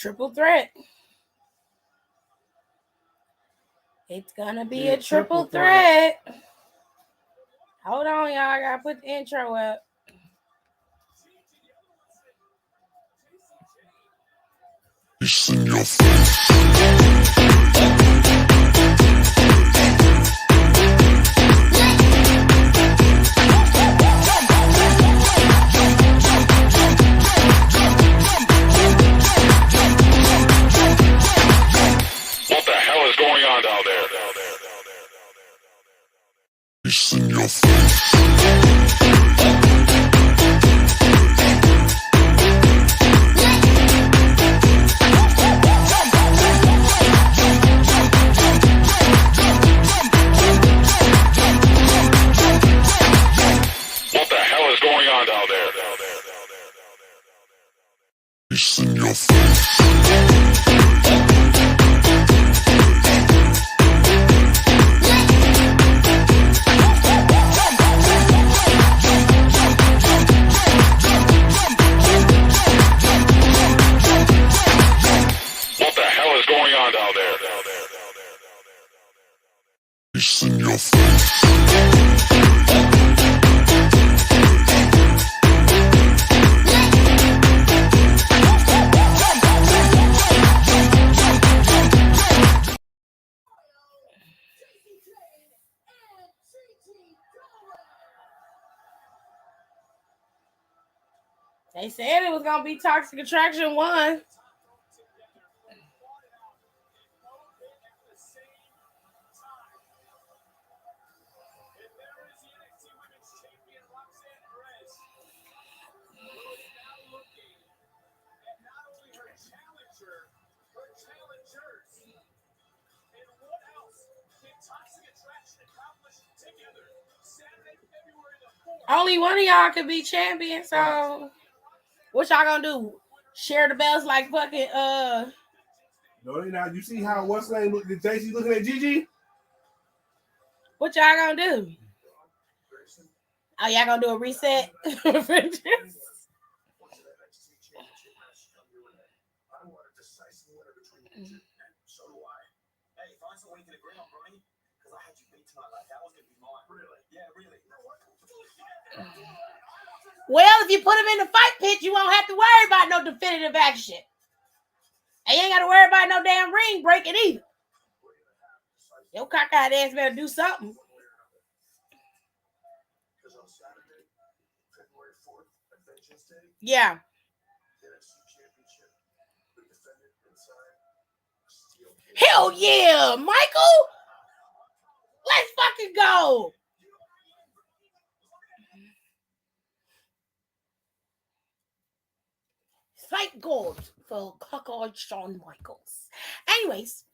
triple threat. It's gonna be a triple threat. Hold on, y'all. I gotta put the intro up. It's in your face. What the hell is going on down there? It's in your face. What the hell is going on down there? It's in your face. What the hell is going on down there? It's in your face. They said it was gonna be Toxic Attraction 1. Only one of y'all could be champion, so what y'all gonna do? Share the belts like fucking No, they not. You see how what's name look? Did JC looking at Gigi? what y'all gonna do? Oh, y'all gonna do a reset? Well, if you put him in the fight pit, you won't have to worry about no definitive action. And you ain't got to worry about no damn ring breaking either. Your cockeyed ass better do something. Yeah. Hell yeah, Michael. Let's fucking go. Thank God for cockeyed Shawn Michaels. Anyways.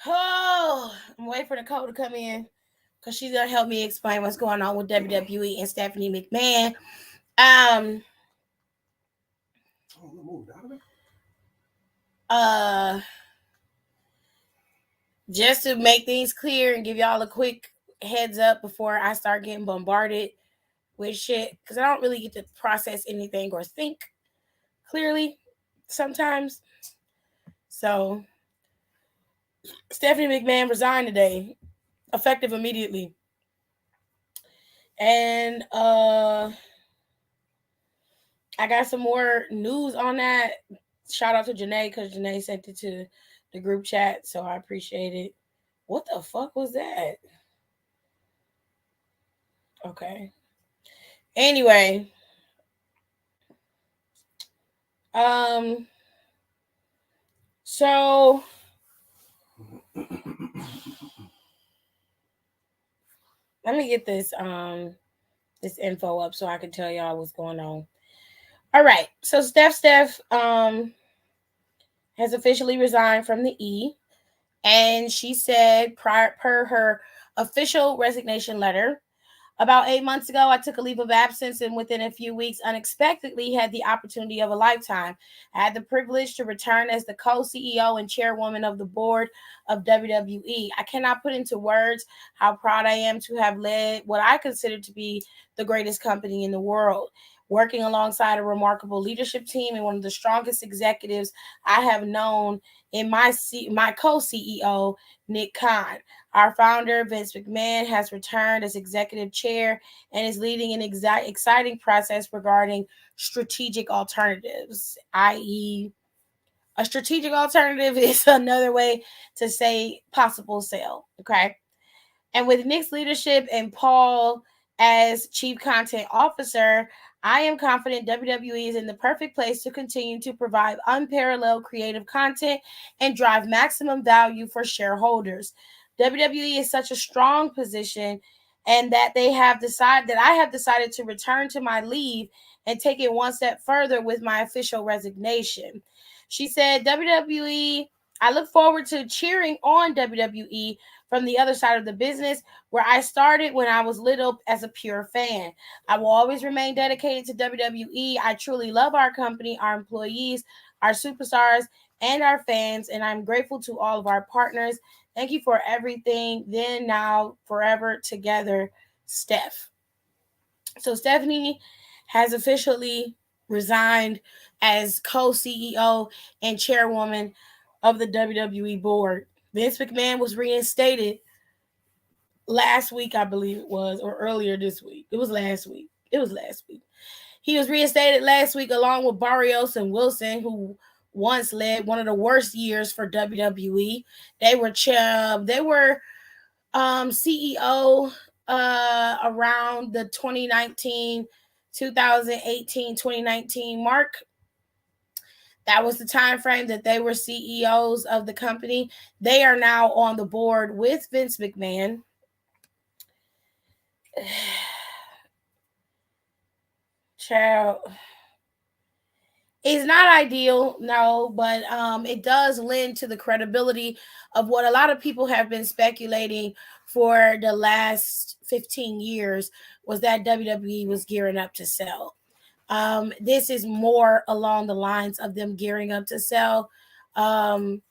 Oh, I'm waiting for Nicole to come in because she's gonna help me explain what's going on with WWE and Stephanie McMahon. Just to make things clear and give y'all a quick heads up before I start getting bombarded with shit, because I don't really get to process anything or think clearly sometimes. So Stephanie McMahon resigned today, effective immediately. And I got some more news on that. Shout out to Janae, because Janae sent it to the group chat, so I appreciate it. What the fuck was that? Okay. Anyway. So let me get this info up so I can tell y'all what's going on. All right. So Steph has officially resigned from the E, and she said per her official resignation letter, about 8 months ago, I took a leave of absence and within a few weeks, unexpectedly had the opportunity of a lifetime. I had the privilege to return as the co-CEO and chairwoman of the board of WWE. I cannot put into words how proud I am to have led what I consider to be the greatest company in the world. working alongside a remarkable leadership team and one of the strongest executives I have known in my co-CEO, Nick Khan. Our founder, Vince McMahon, has returned as executive chair and is leading an exciting process regarding strategic alternatives, i.e., a strategic alternative is another way to say possible sale. Okay. And with Nick's leadership and Paul as chief content officer, I am confident WWE is in the perfect place to continue to provide unparalleled creative content and drive maximum value for shareholders. WWE is such a strong position and that I have decided to return to my leave and take it one step further with my official resignation. She said, WWE, I look forward to cheering on WWE from the other side of the business where I started when I was little as a pure fan. I will always remain dedicated to WWE. I truly love our company, our employees, our superstars, and our fans, and I'm grateful to all of our partners. Thank you for everything. Then, now, forever together, Steph. So, Stephanie has officially resigned as co CEO and chairwoman of the WWE board. Vince McMahon was reinstated last week, I believe it was, or earlier this week. It was last week. It was last week. He was reinstated last week along with Barrios and Wilson, who once led one of the worst years for WWE. They were CEO around the 2019 mark. That was the time frame that they were CEOs of the company. They are now on the board with Vince McMahon. Child, it's not ideal, no, but it does lend to the credibility of what a lot of people have been speculating for the last 15 years was that WWE was gearing up to sell. This is more along the lines of them gearing up to sell. Um,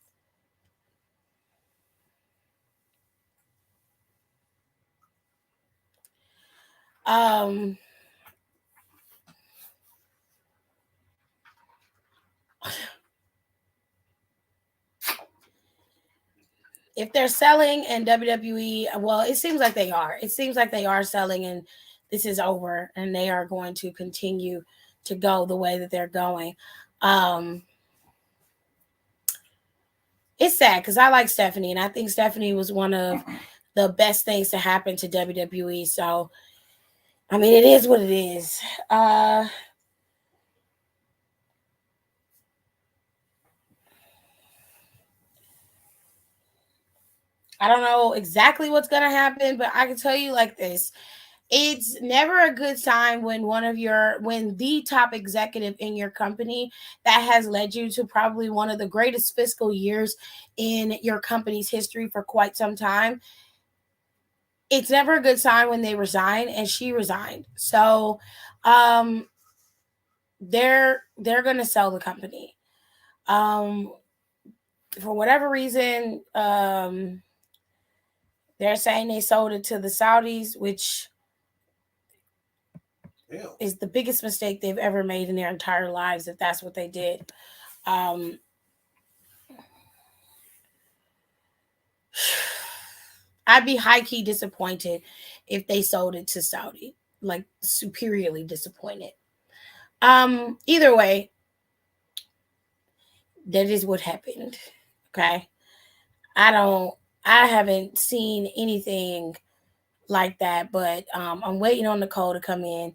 um, if they're selling and WWE, well, it seems like they are. It seems like they are selling and this is over and they are going to continue to go the way that they're going. Um, it's sad because I like Stephanie and I think Stephanie was one of the best things to happen to WWE. So, I mean, it is what it is. I don't know exactly what's going to happen, but I can tell you like this. It's never a good sign when when the top executive in your company that has led you to probably one of the greatest fiscal years in your company's history for quite some time. It's never a good sign when they resign, and she resigned. So um they're gonna sell the company. Um for whatever reason, they're saying they sold it to the Saudis, which is the biggest mistake they've ever made in their entire lives if that's what they did. Um, I'd be high key disappointed if they sold it to Saudi, like superiorly disappointed. Either way, that is what happened. Okay. I don't, I haven't seen anything like that, but I'm waiting on Nicole to come in.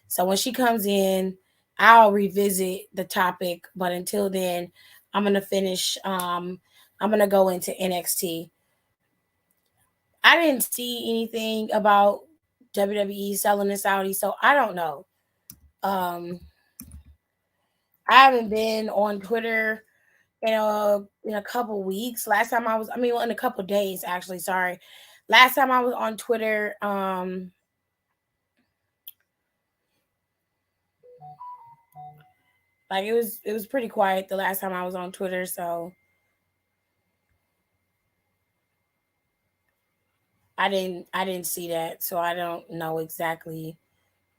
So when she comes in, I'll revisit the topic. But until then, I'm gonna finish. I'm gonna go into NXT. I didn't see anything about WWE selling to Saudi, so I don't know. Um, I haven't been on Twitter in a couple weeks. Last time I was, I mean, well, in a couple days actually. Sorry, last time I was on Twitter, like it was pretty quiet the last time I was on Twitter, so I didn't see that, so I don't know exactly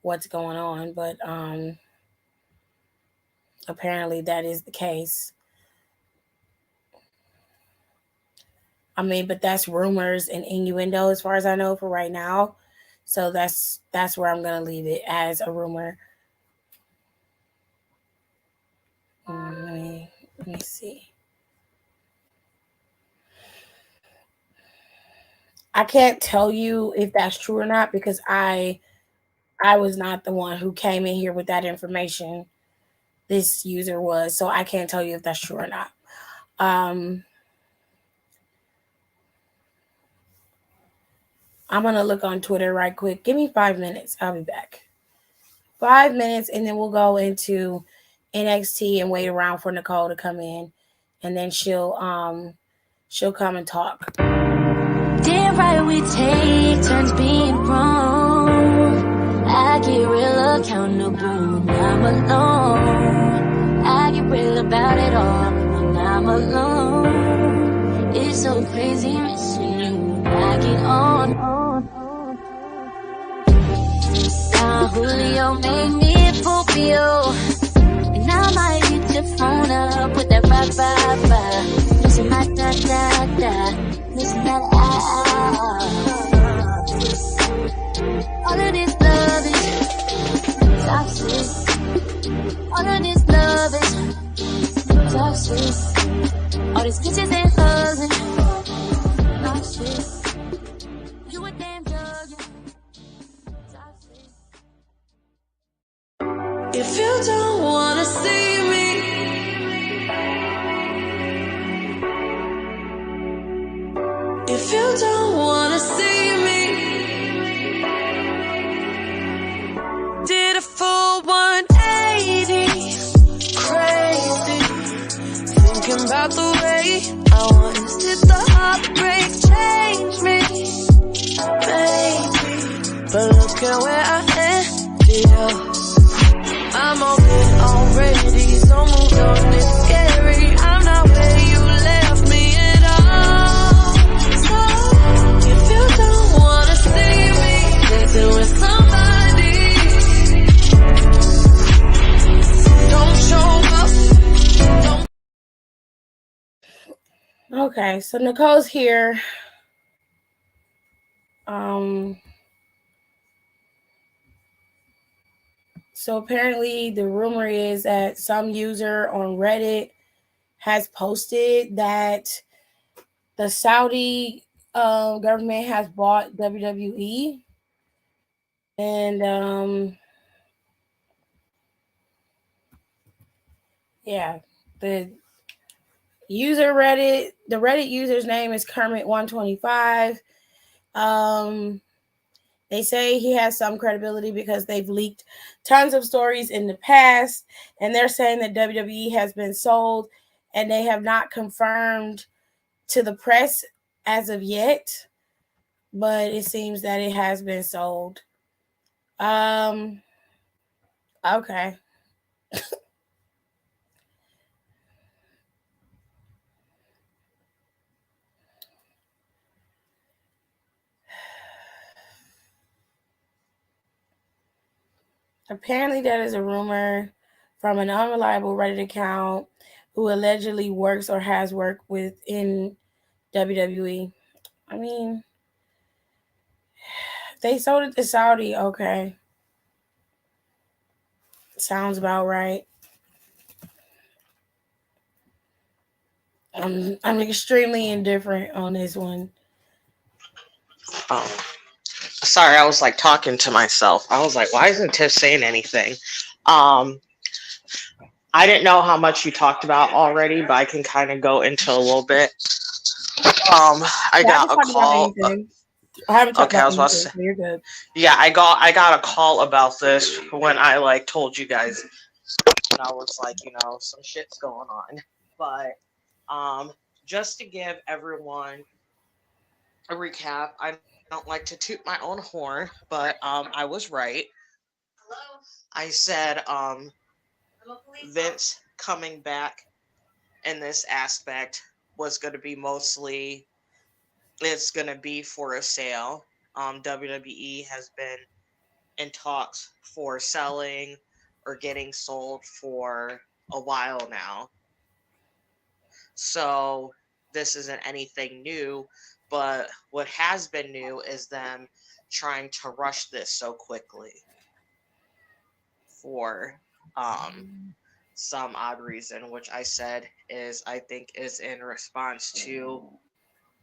what's going on, but apparently that is the case. I mean, but that's rumors and innuendo as far as I know for right now. So that's where I'm gonna leave it as a rumor. Let me see. I can't tell you if that's true or not because I was not the one who came in here with that information. This user was, so I can't tell you if that's true or not. Um, I'm gonna look on Twitter right quick. Give me 5 minutes. I'll be back. 5 minutes, and then we'll go into NXT and wait around for Nicole to come in, and then she'll come and talk. Damn right we take turns being wrong. I get real accountable when I'm alone. I get real about it all when I'm alone. It's so crazy missing you when I get on. Julio made me Scorpio, and I might hit your phone up with that bye. Missing my da, missing that all of this love is toxic. All of this love is toxic. All these kisses and hugs and toxic. You a damn drug, toxic. If you don't wanna see me, if you don't wanna see me, did a full 180, crazy, thinking about the way I was. Did the heartbreak change me, baby? But look at where I ended up. I'm okay already, so moved on, it's scary. I'm not where you left me at all. So, if you don't wanna see me dancing with somebody, don't show up. Okay, so Nicole's here. Um, so apparently the rumor is that some user on Reddit has posted that the Saudi government has bought WWE, and yeah, the the Reddit user's name is Kermit125. Um, they say he has some credibility because they've leaked tons of stories in the past, and they're saying that WWE has been sold, and they have not confirmed to the press as of yet, but it seems that it has been sold. Um, okay. Apparently, that is a rumor from an unreliable Reddit account who allegedly works or has worked within WWE. I mean, they sold it to Saudi. Okay, sounds about right. I'm extremely indifferent on this one. Oh, sorry, I was like talking to myself. I was like, why isn't Tiff saying anything? Um, I didn't know how much you talked about already, but I can kind of go into a little bit. I Yeah, I haven't got a talked about call. anything. I haven't talked Okay, I about was about to anything, say, so you're good. yeah, I got a call about this when I like told you guys, and I was like, some shit's going on. But just to give everyone a recap, I don't like to toot my own horn, but I was right. I said Vince coming back in this aspect was going to be mostly it's going to be for a sale. WWE has been in talks for selling or getting sold for a while now. So this isn't anything new, but what has been new is them trying to rush this so quickly for some odd reason, which I said is I think is in response to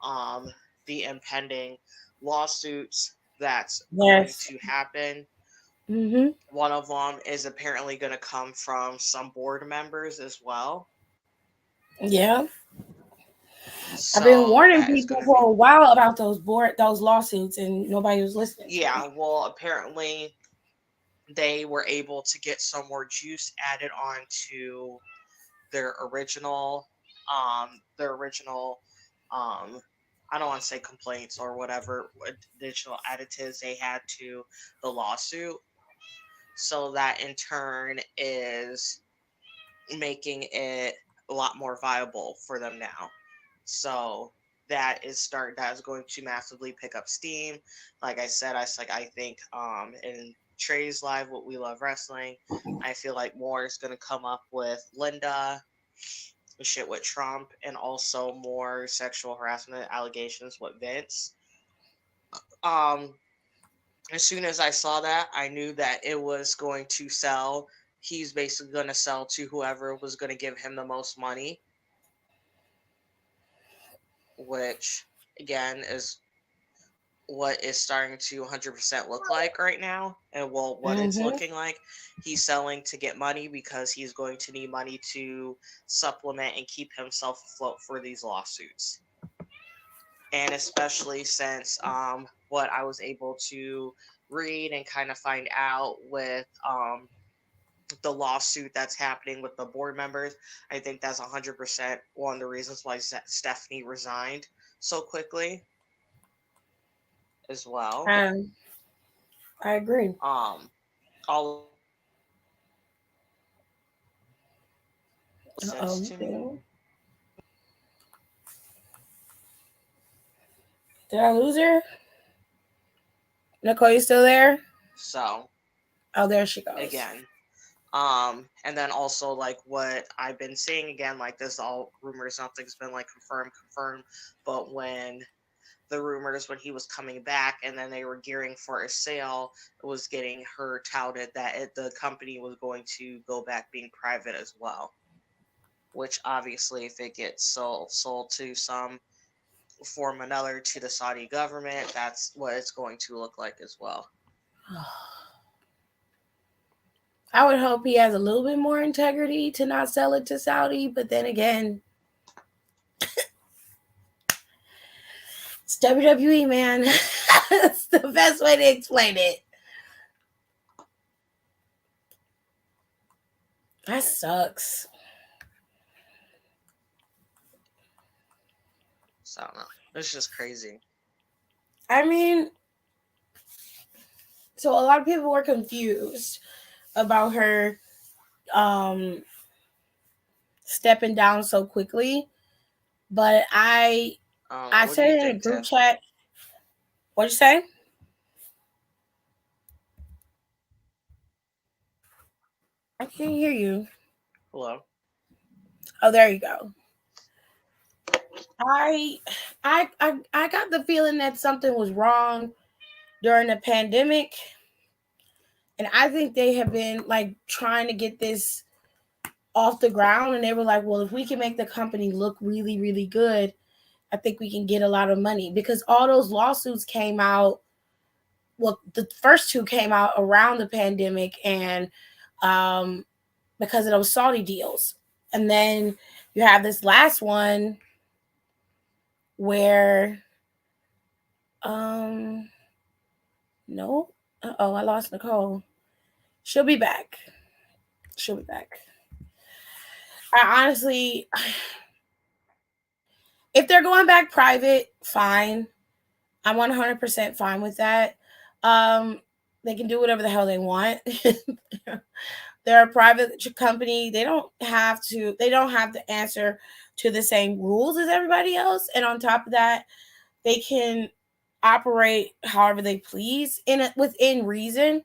um, the impending lawsuits that's going Yes. to happen. Mm-hmm. One of them is apparently going to come from some board members as well. Yeah. I've been So warning that is people going to for be, a while about those lawsuits, and nobody was listening to yeah, me. well, apparently they were able to get some more juice added on to their original, their original, um, I don't want to say complaints or whatever additional additives they had to the lawsuit. So that in turn is making it a lot more viable for them now. So that is going to massively pick up steam. Like I said, I think in Trey's live, what we love wrestling, I feel like more is gonna come up with Linda, shit with Trump, and also more sexual harassment allegations with Vince. Um, as soon as I saw that, I knew that it was going to sell. He's basically going to sell to whoever was going to give him the most money, which again is what is starting to 100% look like right now. And well, what it's Mm-hmm. looking like, he's selling to get money because he's going to need money to supplement and keep himself afloat for these lawsuits. And especially since what I was able to read and kind of find out with the lawsuit that's happening with the board members, I think that's 100% one of the reasons why Stephanie resigned so quickly as well. Um, I agree. All of this makes sense Uh-oh. to me. Did I lose her? Nicole, you still there? So Oh, there she goes. again, and then also like what I've been seeing again, like this all rumors, nothing's been like confirmed, but when the rumors when he was coming back and then they were gearing for a sale, it was getting her touted that the company was going to go back being private as well, which obviously if it gets sold to some form or another to the Saudi government, that's what it's going to look like as well. I would hope he has a little bit more integrity to not sell it to Saudi, but then again, it's WWE, man. That's the best way to explain it. That sucks. So I don't know, it's just crazy. I mean, so a lot of people were confused about her stepping down so quickly, but I What do said you it in a think, group Tiff? chat. What'd you say? I can't hear you. Hello. Oh, there you go. I I got the feeling that something was wrong during the pandemic, and I think they have been like trying to get this off the ground, and they were like, well, if we can make the company look really really good, I think we can get a lot of money, because all those lawsuits came out. Well, the first two came out around the pandemic, and um because of those Saudi deals. And then you have this last one where um no, oh, I lost Nicole. She'll be back. She'll be back. I honestly, if they're going back private, fine. I'm 100% fine with that. Um, they can do whatever the hell they want. They're a private company. They don't have to. They don't have to answer to the same rules as everybody else. And on top of that, they can operate however they please within reason.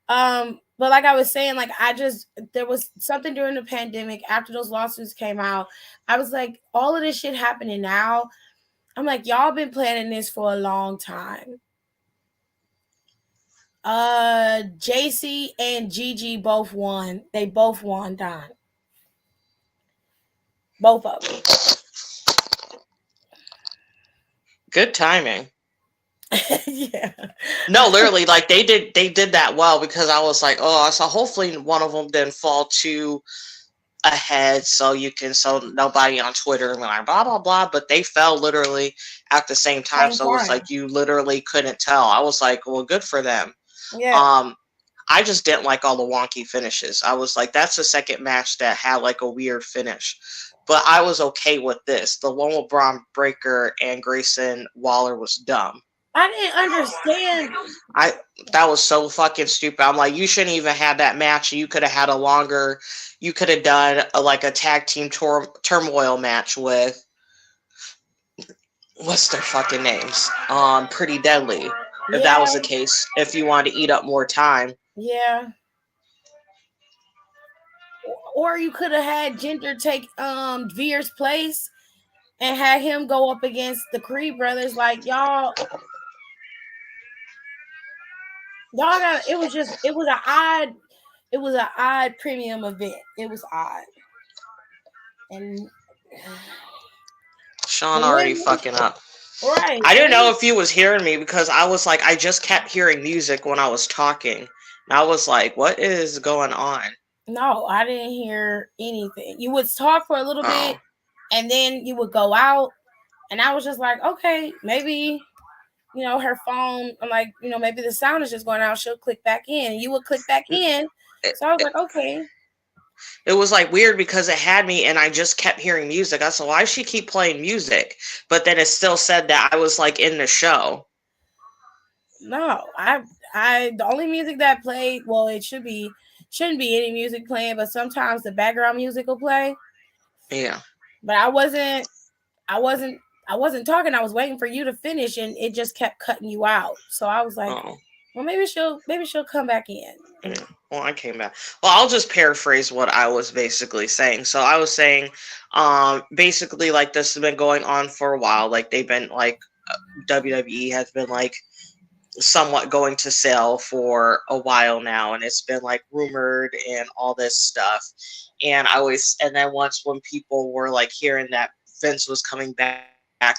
But like I was saying, like I just there was something during the pandemic after those lawsuits came out. I was like, all of this shit happening now. I'm like, y'all been planning this for a long time. JC and Gigi both won. They both won, Don. Both of them. Good timing. Yeah. No, literally, like they did that well because I was like, oh, so hopefully one of them didn't fall too ahead, so nobody on Twitter and like blah blah blah. But they fell literally at the same time, Same so it was time. like you literally couldn't tell. I was like, well, good for them. Yeah. Um, I just didn't like all the wonky finishes. I was like, that's the second match that had like a weird finish. But I was okay with this. The one with Braun Breaker and Grayson Waller was dumb. I didn't understand. I That was so fucking stupid. I'm like, you shouldn't even have that match. You could have had a longer. You could have done like a tag team turmoil match with what's their fucking names? Pretty Deadly. If that was Yeah. the case, if you wanted to eat up more time, Yeah. Or you could have had Ginger take Veer's place and had him go up against the Creed brothers. Like y'all got it was an odd premium event. It was odd. And Sean and already then fucking up. right. I And didn't know then, if you was hearing me because I was like, I just kept hearing music when I was talking. And I was like, what is going on? no, I didn't hear anything. You would talk for a little bit Oh, and then you would go out and I was just like, okay, maybe her phone, I'm like, maybe the sound is just going out. She'll click back in. And you would click back in. it, So I was it, like, okay. it was like weird because it had me and I just kept hearing music. I said, why does she keep playing music? But then it still said that I was like in the show. No, the only music that played, well, shouldn't be any music playing, but sometimes the background music will play. Yeah. But I wasn't, I wasn't talking. I was waiting for you to finish, and it just kept cutting you out. So I was like, Oh. well, maybe she'll come back in. Yeah. Well, I came back. Well, I'll just paraphrase what I was basically saying. So I was saying, basically, like this has been going on for a while. Like they've been like WWE has been like somewhat going to sell for a while now, and it's been like rumored and all this stuff. And then once when people were like hearing that Vince was coming back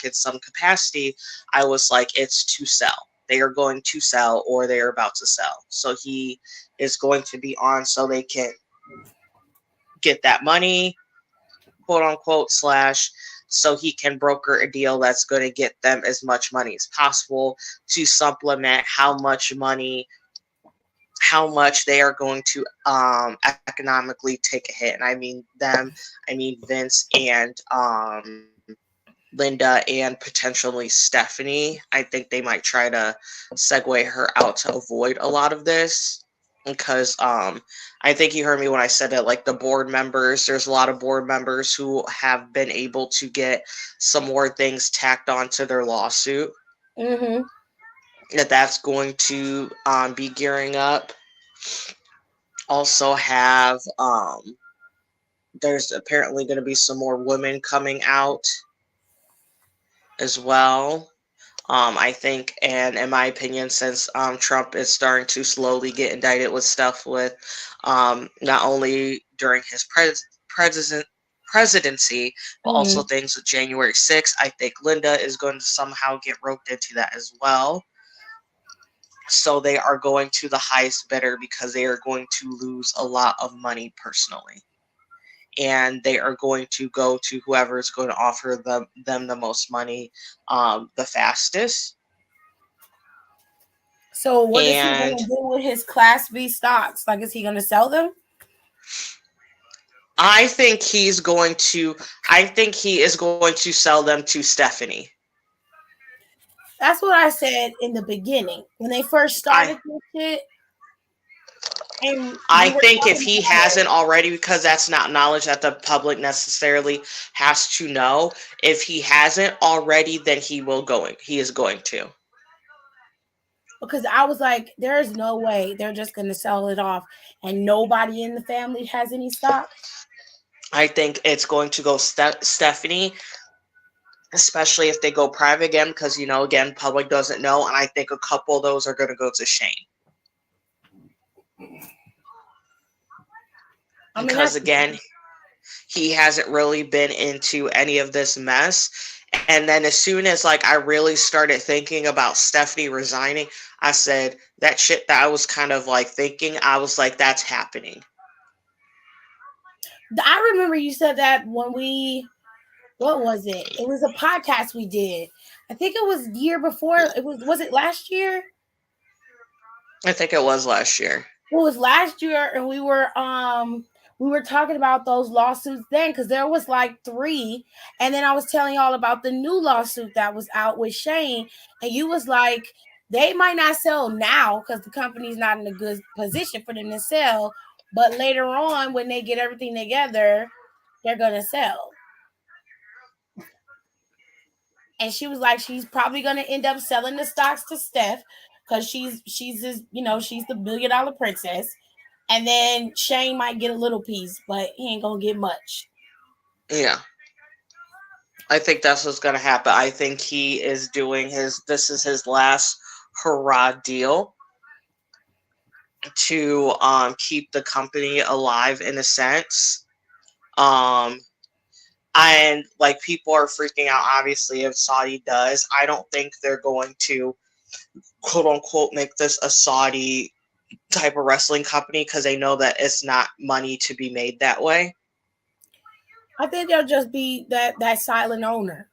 in some capacity, I was like, it's to sell. They are going to sell or they are about to sell. So he is going to be on so they can get that money, quote unquote, slash, so he can broker a deal that's going to get them as much money as possible to supplement how much they are going to economically take a hit. And I mean Vince and Linda and potentially Stephanie. I think they might try to segue her out to avoid a lot of this because I think you heard me when I said that like the board members, there's a lot of board members who have been able to get some more things tacked onto their lawsuit. Mm-hmm. That's going to be gearing up. Also have there's apparently going to be some more women coming out as well. I think, and in my opinion, since Trump is starting to slowly get indicted with stuff with not only during his presidency, but also Mm-hmm. things with January 6th, I think Linda is going to somehow get roped into that as well. So they are going to the highest bidder because they are going to lose a lot of money personally. And they are going to go to whoever is going to offer them the most money the fastest. So what is he And gonna do with his Class B stocks? Like, is he gonna sell them? I think he's going to. I think he is going to sell them to Stephanie. That's what I said in the beginning when they first I started this shit. And I we were think if talking he about it. hasn't already, because that's not knowledge that the public necessarily has to know. If he hasn't already, then he will going. He is going to. because I was like, there's no way they're just gonna sell it off and nobody in the family has any stock. I think it's going to go Stephanie, especially if they go private again, because again, public doesn't know, and I think a couple of those are going to go to Shane. I mean, Because again, he hasn't really been into any of this mess. And then as soon as I really started thinking about Stephanie resigning, I said that shit that I was kind of thinking, I was like, that's happening. I remember you said that when what was it? It was a podcast we did. I think it was the year before. Was it last year? I think it was last year. It was last year, and we were talking about those lawsuits then, because there was 3, and then I was telling y'all about the new lawsuit that was out with Shane, and you was like, they might not sell now because the company's not in a good position for them to sell, but later on when they get everything together, they're gonna sell. And she was like, she's probably gonna end up selling the stocks to Steph because she's she's the $1 billion princess. And then Shane might get a little piece, but he ain't gonna get much. Yeah. I think that's what's gonna happen. I think he is doing this is his last hurrah deal to keep the company alive in a sense. And people are freaking out, obviously, if Saudi does. I don't think they're going to quote unquote make this a Saudi type of wrestling company because they know that it's not money to be made that way. I think they'll just be that silent owner.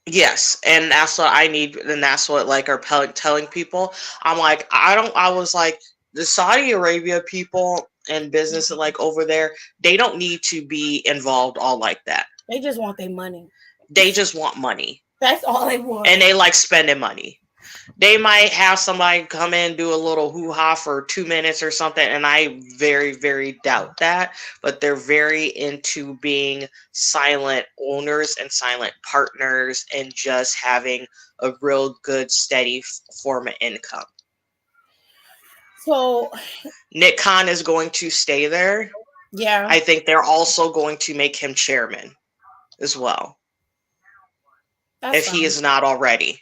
Yes, and that's what I need, and that's what are telling people. I'm like, I was like, the Saudi Arabia people and business over there, they don't need to be involved all like that. They just want their money. They just want money. That's all they want. And they like spending money. They might have somebody come in, do a little hoo-ha for 2 minutes or something, and I very, very doubt that. But they're very into being silent owners and silent partners and just having a real good, steady form of income. So Nick Khan is going to stay there. Yeah. I think they're also going to make him chairman as well. If he is not already.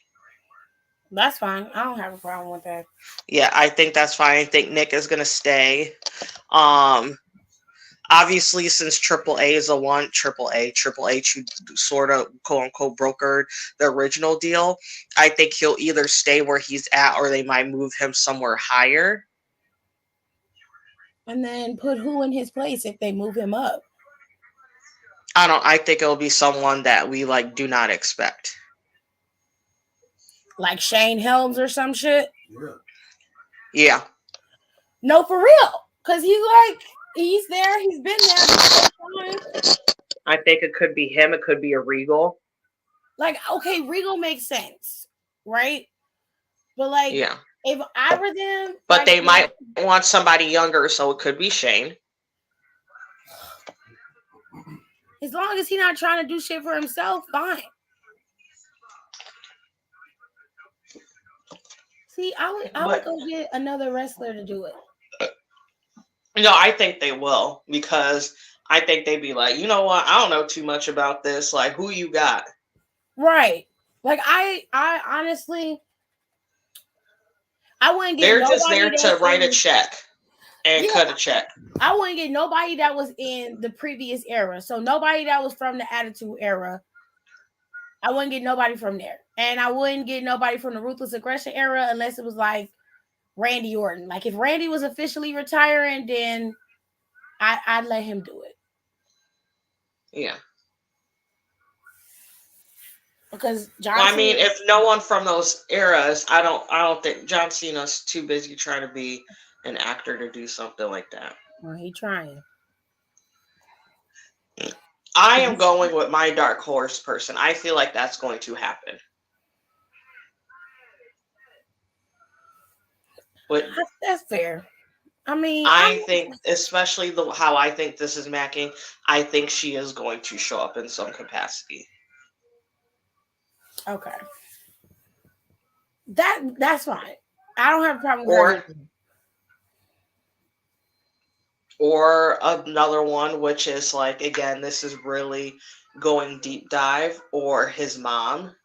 That's fine. I don't have a problem with that. Yeah, I think that's fine. I think Nick is gonna stay. Obviously, since AAA is the one, Triple H who sort of quote unquote brokered the original deal, I think he'll either stay where he's at or they might move him somewhere higher. And then put who in his place if they move him up? I think it'll be someone that we do not expect. Like Shane Helms or some shit? Yeah. No, for real. Because he's there. He's been there. I think it could be him. It could be a Regal. Okay, Regal makes sense. Right? But yeah. If I were them. But they might want somebody younger, so it could be Shane. As long as he's not trying to do shit for himself, fine. See, I would go get another wrestler to do it. No, I think they will, because I think they'd be like, you know what? I don't know too much about this. Who you got? Right. I honestly, I wouldn't get. They're just there to write a check and cut a check. I wouldn't get nobody that was in the previous era. So nobody that was from the Attitude Era. I wouldn't get nobody from there. And I wouldn't get nobody from the Ruthless Aggression era unless it was Randy Orton. If Randy was officially retiring, then I'd let him do it. Yeah. Because John Cena, if no one from those eras, I don't think John Cena's too busy trying to be an actor to do something like that. Well, he trying. I am going with my dark horse person. I feel like that's going to happen. But that's fair. I think, especially how I think this is macking, I think she is going to show up in some capacity. Okay. That's fine. I don't have a problem with her Or either. or another one, which is like, again, this is really going deep dive, or his mom,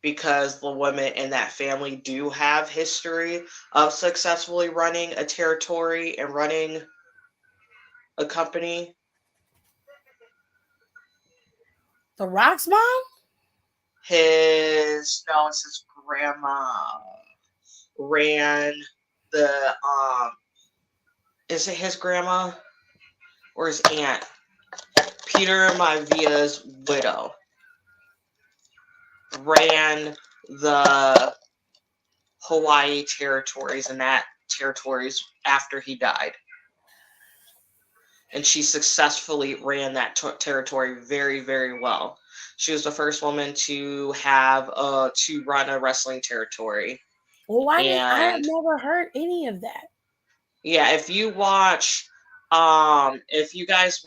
because the women in that family do have history of successfully running a territory and running a company. The Rock's mom? His no, it's his grandma ran the is it his grandma or his aunt? Peter Maivia's widow ran the Hawaii territories and that territories after he died. And she successfully ran that territory very, very well. She was the first woman to have to run a wrestling territory. Well, why did I have And never heard any of that? yeah, if you guys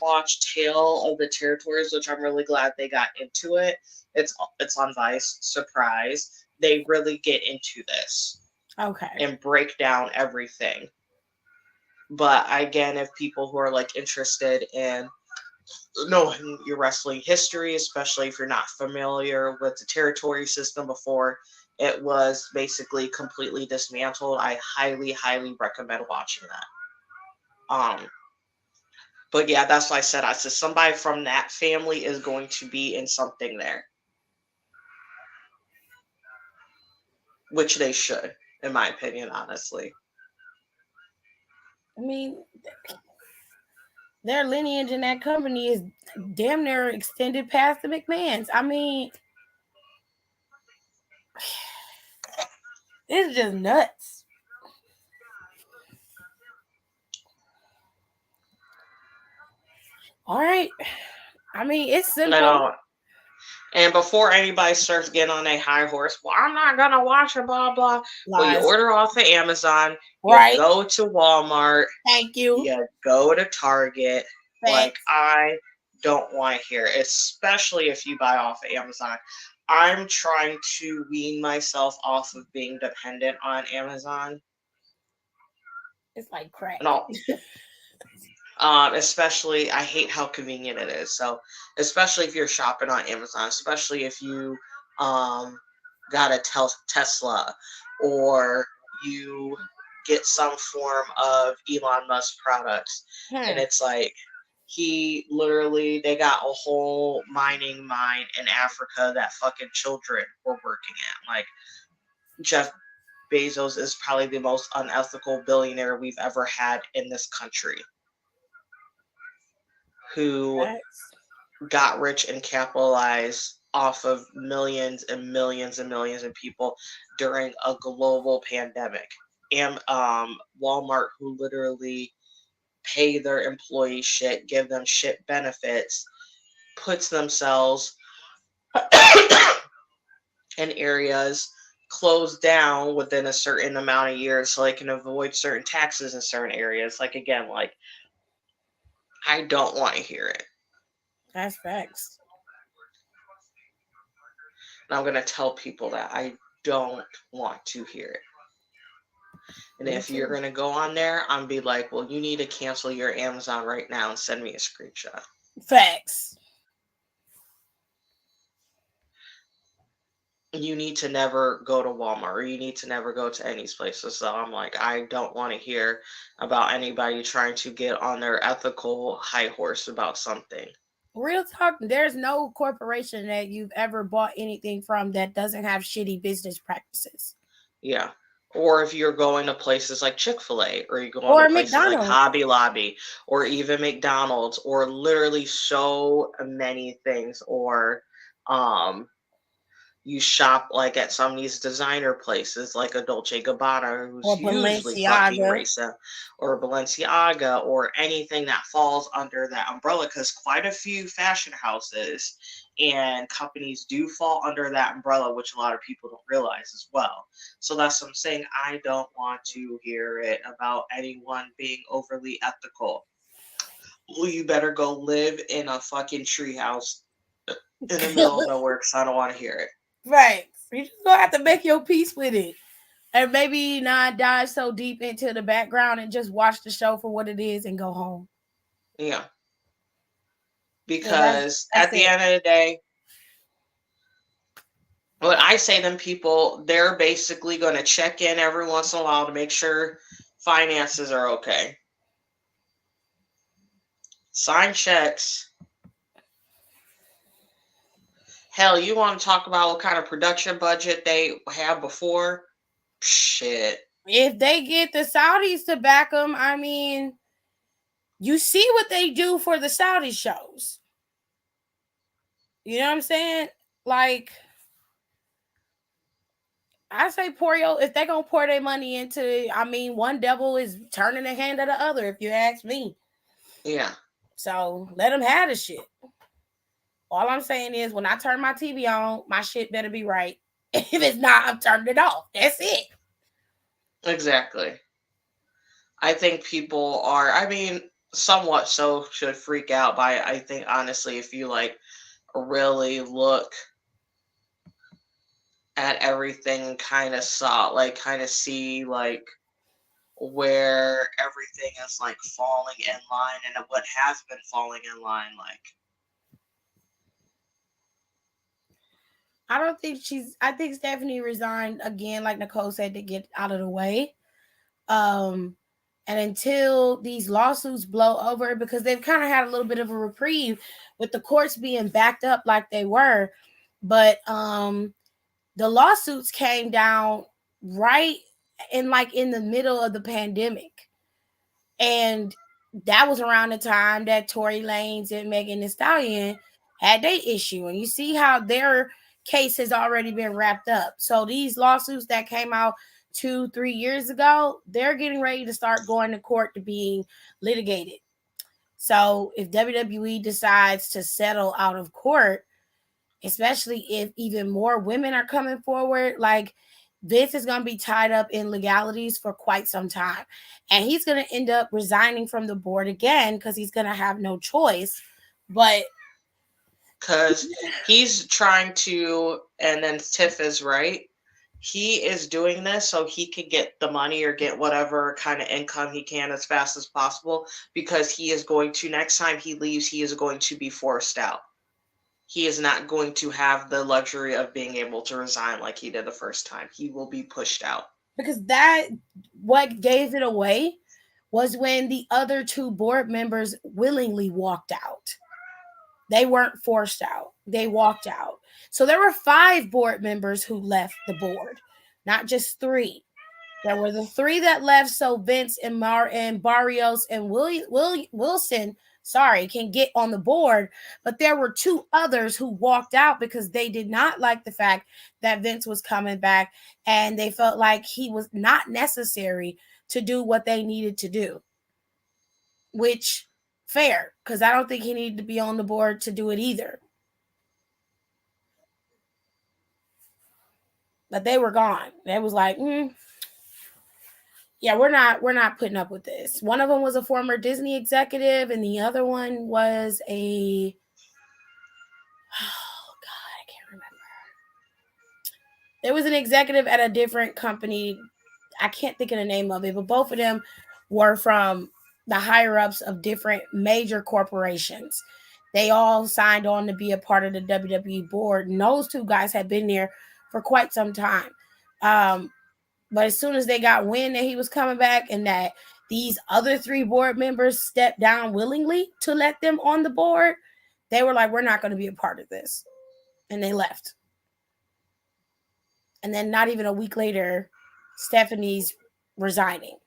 watch Tale of the Territories, which I'm really glad they got into it, it's on Vice, surprise. They really get into this Okay. and break down everything. But again, if people who are like interested in knowing your wrestling history, especially if you're not familiar with the territory system before it was basically completely dismantled, I highly, highly recommend watching that. But yeah, that's why I said somebody from that family is going to be in something there, which they should, in my opinion, honestly. I mean, their lineage in that company is damn near extended past the McMahons. I mean, it's just nuts. All right. I mean, it's I simple. know. And before anybody starts getting on a high horse, well, I'm not gonna watch it, blah blah. Well, you Lies. order off of Amazon, you Right. go to Walmart, Thank you. you go to Target. Like, Thanks. I don't want to hear it, especially if you buy off of Amazon. I'm trying to wean myself off of being dependent on Amazon. It's like crack. And all, especially, I hate how convenient it is. So, especially if you're shopping on Amazon, especially if you um, got a Tesla or you get some form of Elon Musk products, and Hmm. it's like they got a whole mining mine in Africa that fucking children were working at. Like, Jeff Bezos is probably the most unethical billionaire we've ever had in this country, who Facts. got rich and capitalized off of millions and millions and millions of people during a global pandemic. And Walmart, who literally pay their employees shit, give them shit benefits, puts themselves in areas closed down within a certain amount of years so they can avoid certain taxes in certain areas. Like, again, like, I don't want to hear it. That's facts. And I'm going to tell people that I don't want to hear it. And Me if you're too. going to go on there, I'm be like, well, you need to cancel your Amazon right now and send me a screenshot. Facts. You need to never go to Walmart, or you need to never go to any places. So I'm like, I don't want to hear about anybody trying to get on their ethical high horse about something. Real talk, there's no corporation that you've ever bought anything from that doesn't have shitty business practices. Yeah. Or if you're going to places like Chick-fil-A, or you're going to Or places like McDonald's. Hobby Lobby, or even McDonald's, or literally so many things, or you shop like at some of these designer places like a Dolce Gabbana, Or who's usually fucking Balenciaga. racist, or Balenciaga, or anything that falls under that umbrella, because quite a few fashion houses and companies do fall under that umbrella, which a lot of people don't realize as well. So that's what I'm saying. I don't want to hear it about anyone being overly ethical. Well, you better go live in a fucking treehouse in the middle of nowhere, because I don't want to hear it. Right. You just gonna have to make your peace with it. And maybe not dive so deep into the background and just watch the show for what it is and go home. Yeah. Yeah, Because that's at the it. end of the day, what I say to them people, they're basically going to check in every once in a while to make sure finances are okay. Sign checks. Hell, you want to talk about what kind of production budget they had before? Shit. If they get the Saudis to back them, I mean, you see what they do for the Saudi shows. You know what I'm saying? Like, I say pour your, if they gonna pour their money into, I mean, one devil is turning the hand of the other, if you ask me. Yeah. So let them have the shit. All I'm saying is when I turn my TV on, my shit better be right. If it's not, I'm turning it off. That's it. Exactly. I think people are, I mean, somewhat so should freak out by it. I think, honestly, if you like really look at everything and kind of saw, like, kind of see, like, where everything is, like, falling in line and what has been falling in line, like, I don't think I think Stephanie resigned again, like Nicole said, to get out of the way. Um, and until these lawsuits blow over, because they've kind of had a little bit of a reprieve with the courts being backed up like they were. But the lawsuits came down right in the middle of the pandemic. And that was around the time that Tory Lanez and Megan Thee Stallion had their issue. And you see how their case has already been wrapped up. So these lawsuits that came out 2-3 years ago, they're getting ready to start going to court to being litigated. So if WWE decides to settle out of court, especially if even more women are coming forward, like Vince is going to be tied up in legalities for quite some time. And he's going to end up resigning from the board again because he's going to have no choice. But because he's trying to, and then Tiff is right. He is doing this so he can get the money or get whatever kind of income he can as fast as possible, because he is going to, next time he leaves, he is going to be forced out. He is not going to have the luxury of being able to resign like he did the first time. He will be pushed out. because what gave it away was when the other two board members willingly walked out. They weren't forced out. They walked out. So there were 5 board members who left the board, not just 3. There were the 3 that left so Vince and Barrios and Wilson, can get on the board. But there were 2 others who walked out because they did not like the fact that Vince was coming back and they felt like he was not necessary to do what they needed to do. Which, fair, because I don't think he needed to be on the board to do it either. But they were gone. They was like, yeah, we're not putting up with this. One of them was a former Disney executive, and the other one was I can't remember. There was an executive at a different company. I can't think of the name of it, but both of them were from the higher ups of different major corporations. They all signed on to be a part of the WWE board, and those 2 guys had been there for quite some time. But as soon as they got wind that he was coming back and that these other 3 board members stepped down willingly to let them on the board, they were like, we're not going to be a part of this. And they left. And then not even a week later, Stephanie's resigning.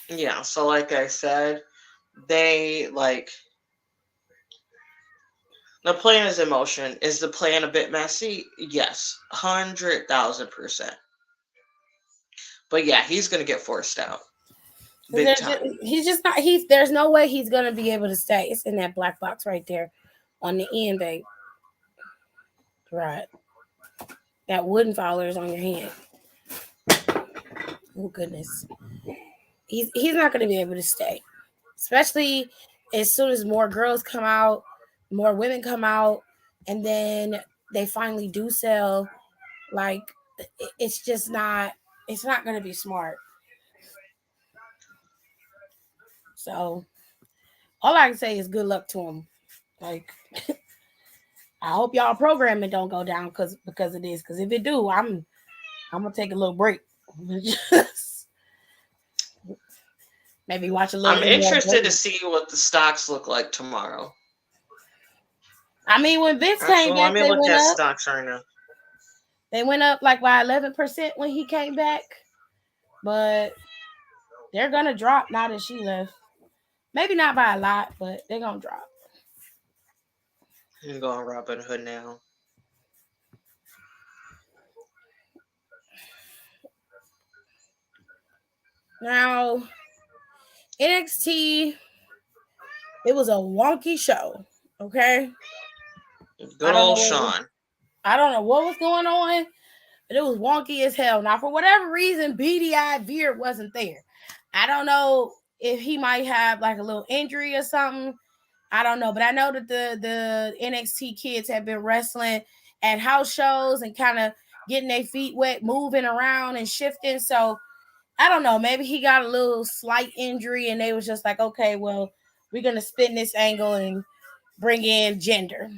Yeah, so like I said, they like, the plan is in motion. Is the plan a bit messy? Yes, 100,000%. But yeah, he's gonna get forced out, big time. He's just not. There's no way he's gonna be able to stay. It's in that black box right there, on the end, babe. Right. That wooden follower is on your hand. Oh goodness. He's not gonna be able to stay, especially as soon as more girls come out. more women come out, and then they finally do sell. Like it's just not. It's not going to be smart. So all I can say is good luck to them. Like I hope y'all programming don't go down because of this. Because if it do, I'm gonna take a little break. Just maybe watch a little I'm NBA. interested to see what the stocks look like tomorrow. I mean, when Vince came Actually, let back, me they look went at up. stocks right now. They went up like by 11% when he came back, but they're gonna drop now that she left. Maybe not by a lot, but they're gonna drop. I'm going Robin Hood now. Now NXT, it was a wonky show. Okay, I Good don't old know. Sean. I don't know what was going on, but it was wonky as hell. Now, for whatever reason, BDI Veer wasn't there. I don't know if he might have like a little injury or something. I don't know, but I know that the NXT kids have been wrestling at house shows and kind of getting their feet wet, moving around and shifting. So I don't know. Maybe he got a little slight injury, and they was just like, okay, well, we're gonna spin this angle and bring in Gender,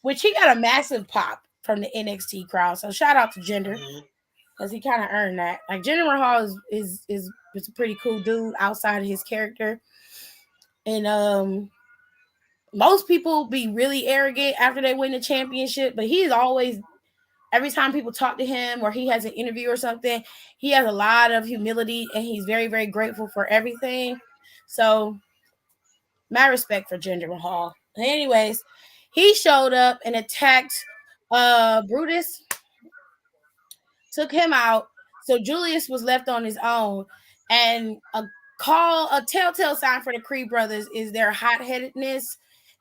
which he got a massive pop from the NXT crowd. So shout out to Gender Mhm. because he kind of earned that. Like Jinder Mahal is a pretty cool dude outside of his character, and most people be really arrogant after they win the championship, but he's always every time people talk to him or he has an interview or something, he has a lot of humility and he's very very grateful for everything. So my respect for Jinder Mahal. Anyways, he showed up and attacked Brutus, took him out. So Julius was left on his own. And a telltale sign for the Creed brothers is their hot headedness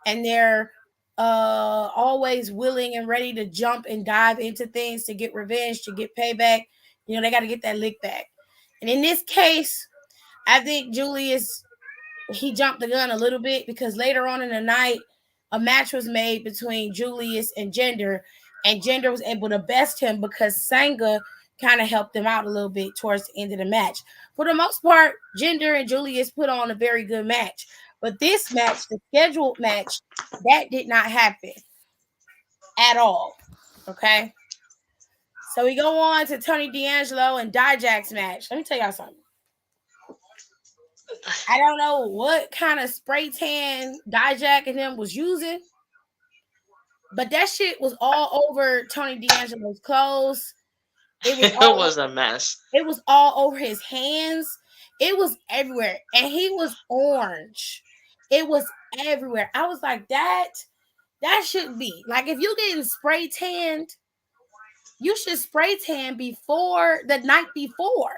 and their always willing and ready to jump and dive into things to get revenge, to get payback. You know, they got to get that lick back. And in this case, I think Julius he jumped the gun a little bit because later on in the night, a match was made between Julius and Gender, and Gender was able to best him because Sanga kind of helped them out a little bit towards the end of the match. For the most part, Gender and Julius put on a very good match. But this match, the scheduled match, that did not happen at all. Okay. So we go on to Tony D'Angelo and Dijak's match. Let me tell y'all something. I don't know what kind of spray tan Dijak and them was using, but that shit was all over Tony D'Angelo's clothes. It was It all was a mess. it was all over his hands. It was everywhere. And he was orange. It was everywhere. I was like, that should be like if you getting spray tanned, you should spray tan before the night before.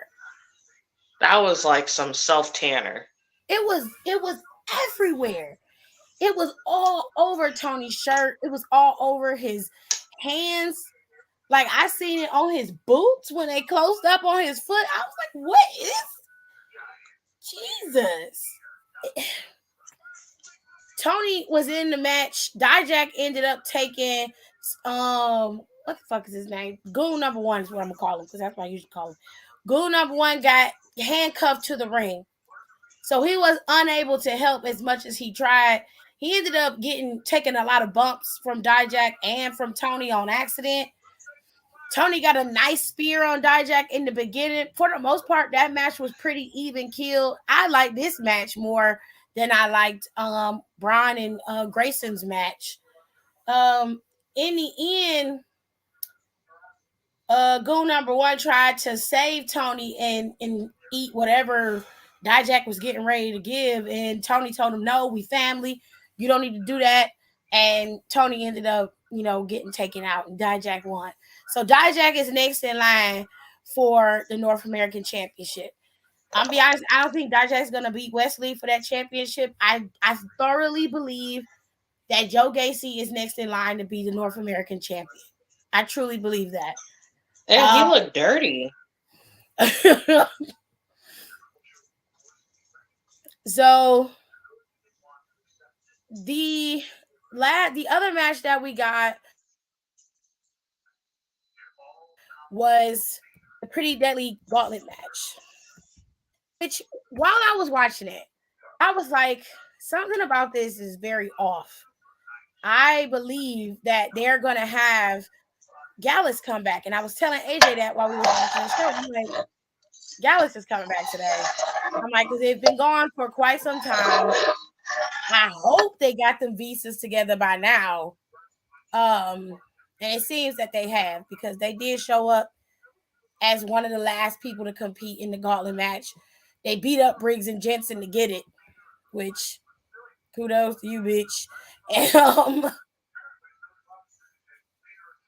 That was like some self tanner. It was everywhere. It was all over Tony's shirt. It was all over his hands. Like I seen it on his boots when they closed up on his foot. I was like, what is Jesus? Tony was in the match. Dijak ended up taking what the fuck is his name? Goon number one is what I'm gonna call him because that's what I usually call him. Goon number one got handcuffed to the ring. So he was unable to help as much as he tried. He ended up taking a lot of bumps from Dijak and from Tony on accident. Tony got a nice spear on Dijak in the beginning. For the most part, that match was pretty even killed. I like this match more than I liked Braun and Grayson's match. In the end, goon number one tried to save Tony and eat whatever Dijak was getting ready to give, and Tony told him, "No, we family. You don't need to do that." And Tony ended up, getting taken out, and Dijak won. So Dijak is next in line for the North American Championship. I'll be honest, I don't think Dijak's gonna beat Wesley for that championship. I thoroughly believe that Joe Gacy is next in line to be the North American champion. I truly believe that. And he looked dirty. So the the other match that we got was the Pretty Deadly Gauntlet match. Which, while I was watching it, I was like, something about this is very off. I believe that they're gonna have Gallus come back, and I was telling AJ that while we was watching the show. I'm like, Gallus is coming back today. I'm like, because they've been gone for quite some time. I hope they got them visas together by now. And it seems that they have, because they did show up as one of the last people to compete in the gauntlet match. They beat up Briggs and Jensen to get it, which kudos to you, bitch. And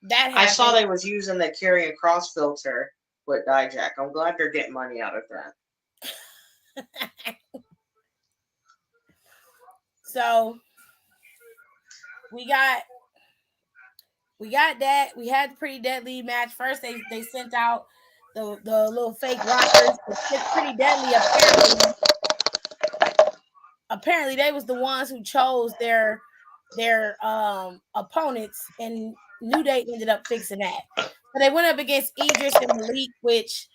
that I saw happened. they was using the carrying cross filter with Dijak. I'm glad they're getting money out of that. So we got that. We had the Pretty Deadly match. First they sent out the little fake rockers. It's Pretty Deadly apparently they was the ones who chose their opponents, and New Day ended up fixing that. So they went up against Idris and Malik, which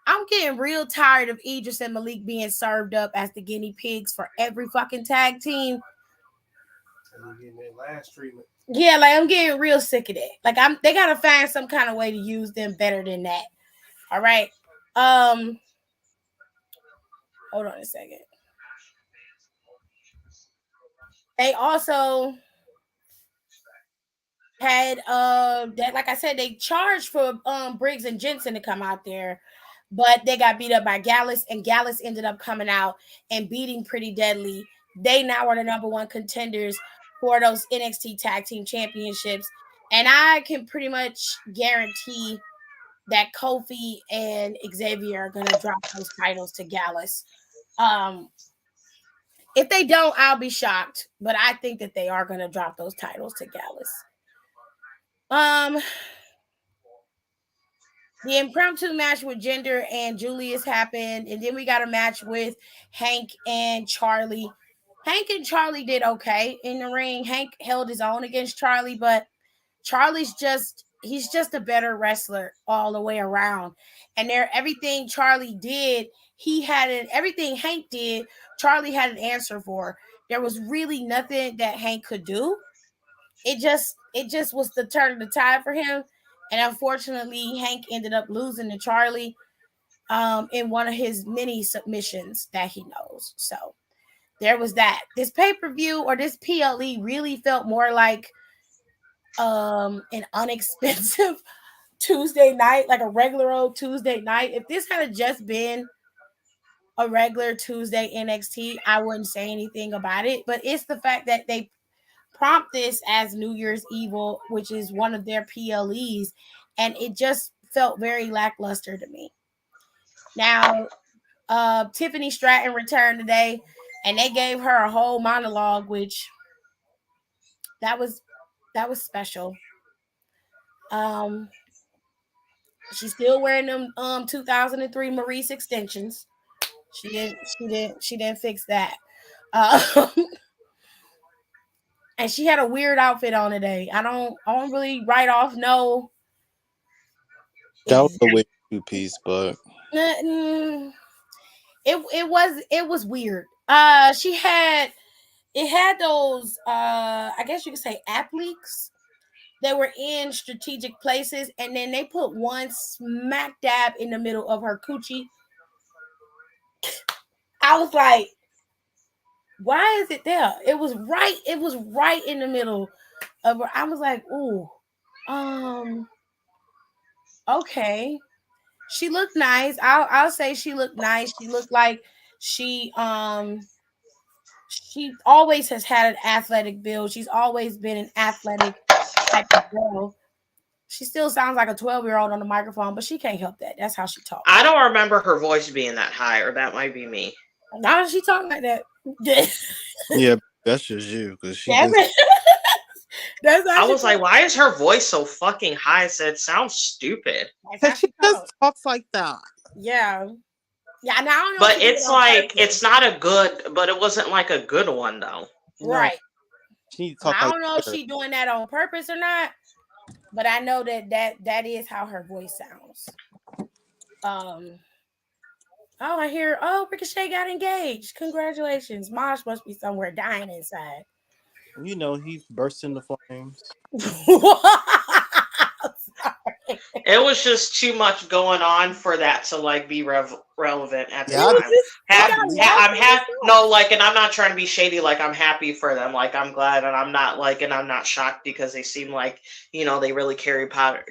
I'm getting real tired of Idris and Malik being served up as the guinea pigs for every fucking tag team. And getting that last treatment. Yeah, like I'm getting real sick of that. Like they gotta find some kind of way to use them better than that. All right. Hold on a second. They also had that, like I said, they charged for Briggs and Jensen to come out there, but they got beat up by Gallus, and Gallus ended up coming out and beating Pretty Deadly. They now are the number one contenders for those NXT Tag Team Championships, and I can pretty much guarantee that Kofi and Xavier are gonna drop those titles to Gallus. If they don't, I'll be shocked, but I think that they are gonna drop those titles to Gallus. The impromptu match with Jinder and Julius happened, and then we got a match with Hank and Charlie. Hank and Charlie did okay in the ring. Hank held his own against Charlie, but he's just a better wrestler all the way around. And everything Charlie did, everything Hank did, Charlie had an answer for. There was really nothing that Hank could do. It just was the turn of the tide for him. And unfortunately, Hank ended up losing to Charlie in one of his many submissions that he knows. So there was that. This pay-per-view or this PLE really felt more like an inexpensive Tuesday night, like a regular old Tuesday night. If this had just been a regular Tuesday NXT, I wouldn't say anything about it. But it's the fact that they prompt this as New Year's Evil, which is one of their PLEs, and it just felt very lackluster to me. Now, Tiffany Stratton returned today, and they gave her a whole monologue, which that was special. She's still wearing them 2003 Maurice extensions. She didn't fix that. And she had a weird outfit on today. I don't really write off no. That was a weird two piece, but it was weird. It had those I guess you could say appliques that were in strategic places, and then they put one smack dab in the middle of her coochie. I was like, why is it there? It was right in the middle of her. I was like, ooh, okay. She looked nice. I'll say she looked nice. She looked like she always has had an athletic build. She's always been an athletic type of girl. She still sounds like a 12-year-old on the microphone, but she can't help that. That's how she talks. I don't remember her voice being that high, or that might be me. Now does she talk like that? yeah, that's just you because she. That's I was like, why is her voice so fucking high? I said, sounds stupid. She just talks like that. Yeah. Yeah, now I don't know. But it's like, it's not a good, but it wasn't like a good one though. Right. She need to talk I like don't know if her. she doing that on purpose or not, but I know that is how her voice sounds. Um. Oh, I hear. Oh, Ricochet got engaged. Congratulations. Mosh must be somewhere dying inside. You know, he burst into flames. Sorry. It was just too much going on for that to like be relevant at the It Yeah, was time. just he I got believe. lost I'm in the no, sauce. like, and I'm not trying to be shady. Like, I'm happy for them. Like, I'm glad, and I'm not like, and I'm not shocked because they seem like, they really care about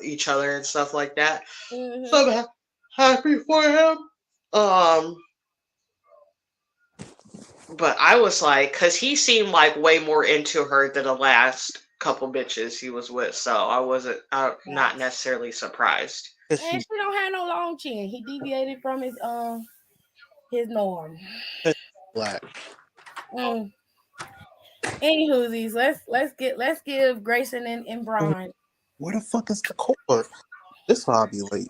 each other and stuff like that. Mm-hmm. So I'm happy for him. Um, but I was like, because he seemed like way more into her than the last couple bitches he was with. So I wasn't, not Facts. necessarily surprised. Cause And she, she don't have no long chin. He deviated from his norm. cause she black. Mm. Anywhoosies, let's give Grayson and Braun. Where the fuck is the cord? This why I'll be late.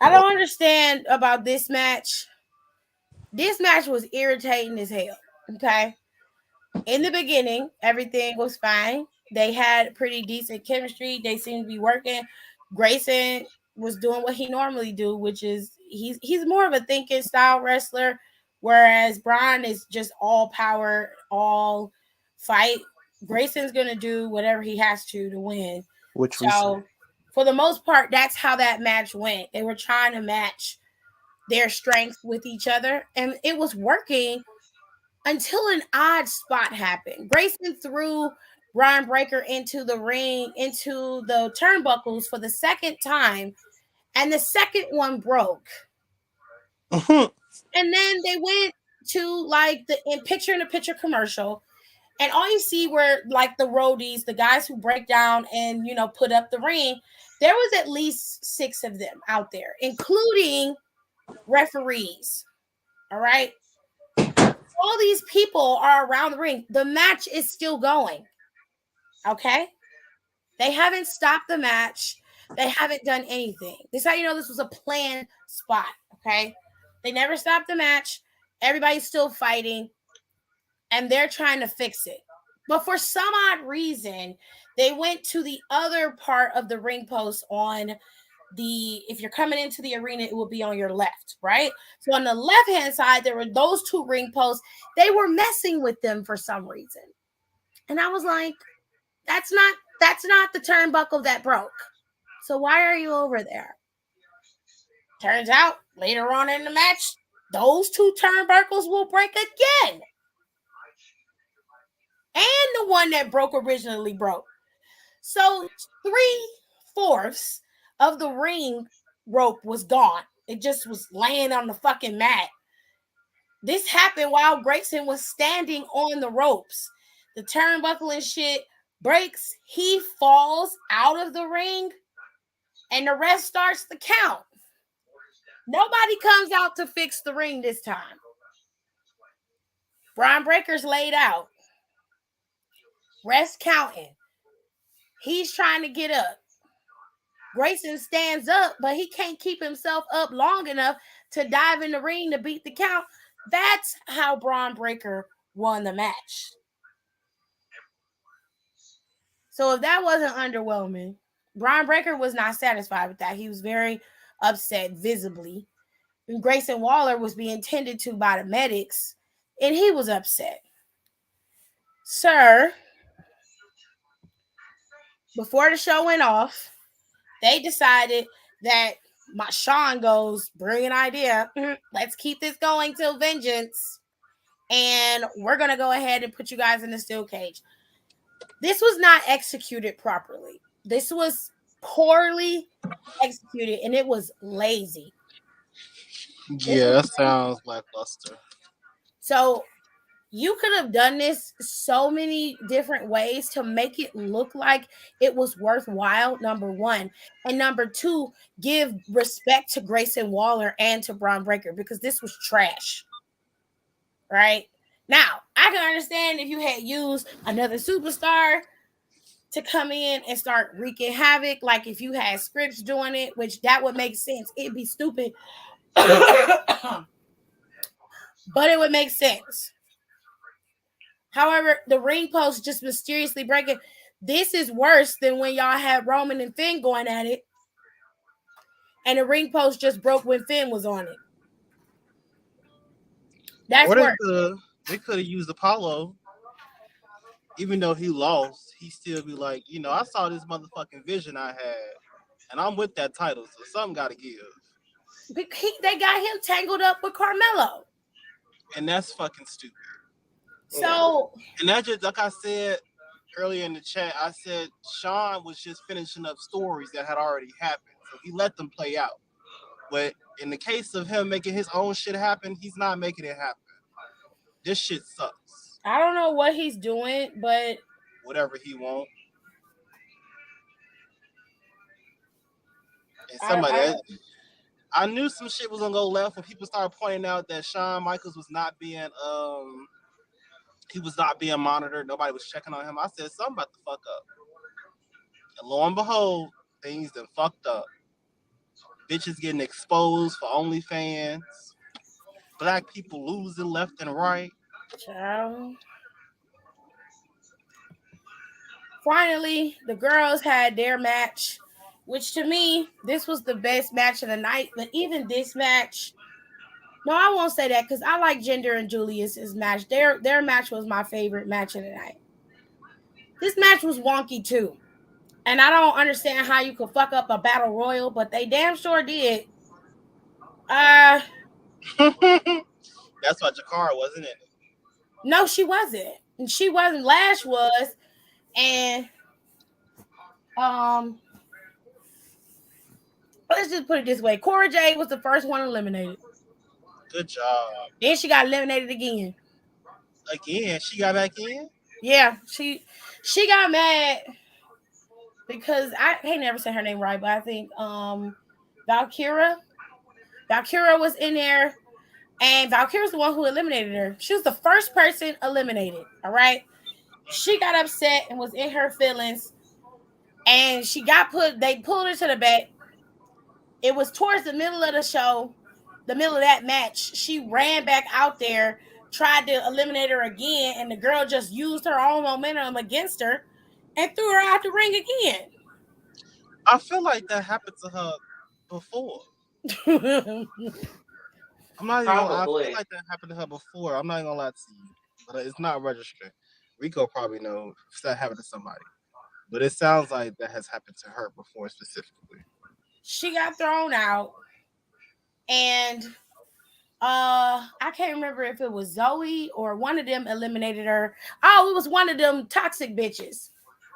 I Lord. don't understand about this match. This match was irritating as hell. Okay. In the beginning, everything was fine. They had pretty decent chemistry. They seemed to be working. Grayson was doing what he normally do, which is he's more of a thinking style wrestler, whereas Braun is just all power, all fight. Grayson's gonna do whatever he has to win. Which we see. So, for the most part, that's how that match went. They were trying to match their strengths with each other, and it was working until an odd spot happened. Grayson threw Brian Breaker into the ring, into the turnbuckles for the second time, and the second one broke. Mhm. And then they went to like the picture in a picture commercial, and all you see were like the roadies, the guys who break down and put up the ring. There was at least 6 of them out there, including referees. All right. All these people are around the ring. The match is still going. Okay. They haven't stopped the match. They haven't done anything. This is how you know this was a planned spot. Okay. They never stopped the match. Everybody's still fighting and they're trying to fix it. But for some odd reason, they went to the other part of the ring post on if you're coming into the arena, it will be on your left, right? So on the left hand side, there were those 2 ring posts. They were messing with them for some reason. And I was like, that's not the turnbuckle that broke. So why are you over there? Turns out later on in the match, those 2 turnbuckles will break again. And the one that broke originally broke. So 3/4 of the ring rope was gone. It just was laying on the fucking mat. This happened while Grayson was standing on the ropes. The turnbuckle and shit breaks. He falls out of the ring, and the rest starts to count. Nobody comes out to fix the ring this time. Brian Breaker's laid out. Rest counting. He's trying to get up. Grayson stands up, but he can't keep himself up long enough to dive in the ring to beat the count. That's how Braun Breaker won the match. So if that wasn't underwhelming, Braun Breaker was not satisfied with that. He was very upset visibly. And Grayson Waller was being tended to by the medics, and he was upset. Sir, before the show went off, they decided that Sean goes, brilliant idea. Let's keep this going till Vengeance. And we're going to go ahead and put you guys in the steel cage. This was not executed properly. This was poorly executed and it was lazy. Yeah, that sounds lackluster. So you could have done this so many different ways to make it look like it was worthwhile, number one. And number two, give respect to Grayson Waller and to Braun Breaker because this was trash. Right? Now, I can understand if you had used another superstar to come in and start wreaking havoc, like if you had Scripps doing it, which that would make sense. It'd be stupid, but it would make sense. However, the ring post just mysteriously breaking. This is worse than when y'all had Roman and Finn going at it, and the ring post just broke when Finn was on it. That's Or worse. they could have used Apollo, even though he lost. He still be like, I saw this motherfucking vision I had, and I'm with that title, so something got to give. They got him tangled up with Carmelo. And that's fucking stupid. So, and that's just like I said earlier in the chat. I said Sean was just finishing up stories that had already happened, so he let them play out. But in the case of him making his own shit happen, he's not making it happen. This shit sucks. I don't know what he's doing, but whatever he wants. And somebody I knew some shit was gonna go left when people started pointing out that Shawn Michaels was not being monitored. Nobody was checking on him. I said something about to fuck up. And lo and behold, things done fucked up. Bitches getting exposed for OnlyFans. Black people losing left and right. Child. Finally, the girls had their match, which to me, this was the best match of the night. But even this match, no, I won't say that because I like Jinder and Julius's match. Their match was my favorite match of the night. This match was wonky too. And I don't understand how you could fuck up a battle royal, but they damn sure did. That's why Jakara wasn't in it. No, she wasn't. And she wasn't. Lash was. And let's just put it this way. Cora Jade was the first one eliminated. Good job. Then she got eliminated again. Again? She got back in? Yeah, she got mad because I can't never say her name right, but I think Valkyra was in there, and Valkyra's the one who eliminated her. She was the first person eliminated. All right. She got upset and was in her feelings, and they pulled her to the back. It was towards the middle of the show, the middle of that match. She ran back out there, tried to eliminate her again, and the girl just used her own momentum against her and threw her out the ring again. I feel like that happened to her before. I'm not even I feel like that happened to her before. I'm not even gonna lie to you. But it's not registering. Rico probably knows if that happened to somebody. But it sounds like that has happened to her before specifically. She got thrown out. And I can't remember if it was Zoe or one of them eliminated her. Oh, it was one of them toxic bitches.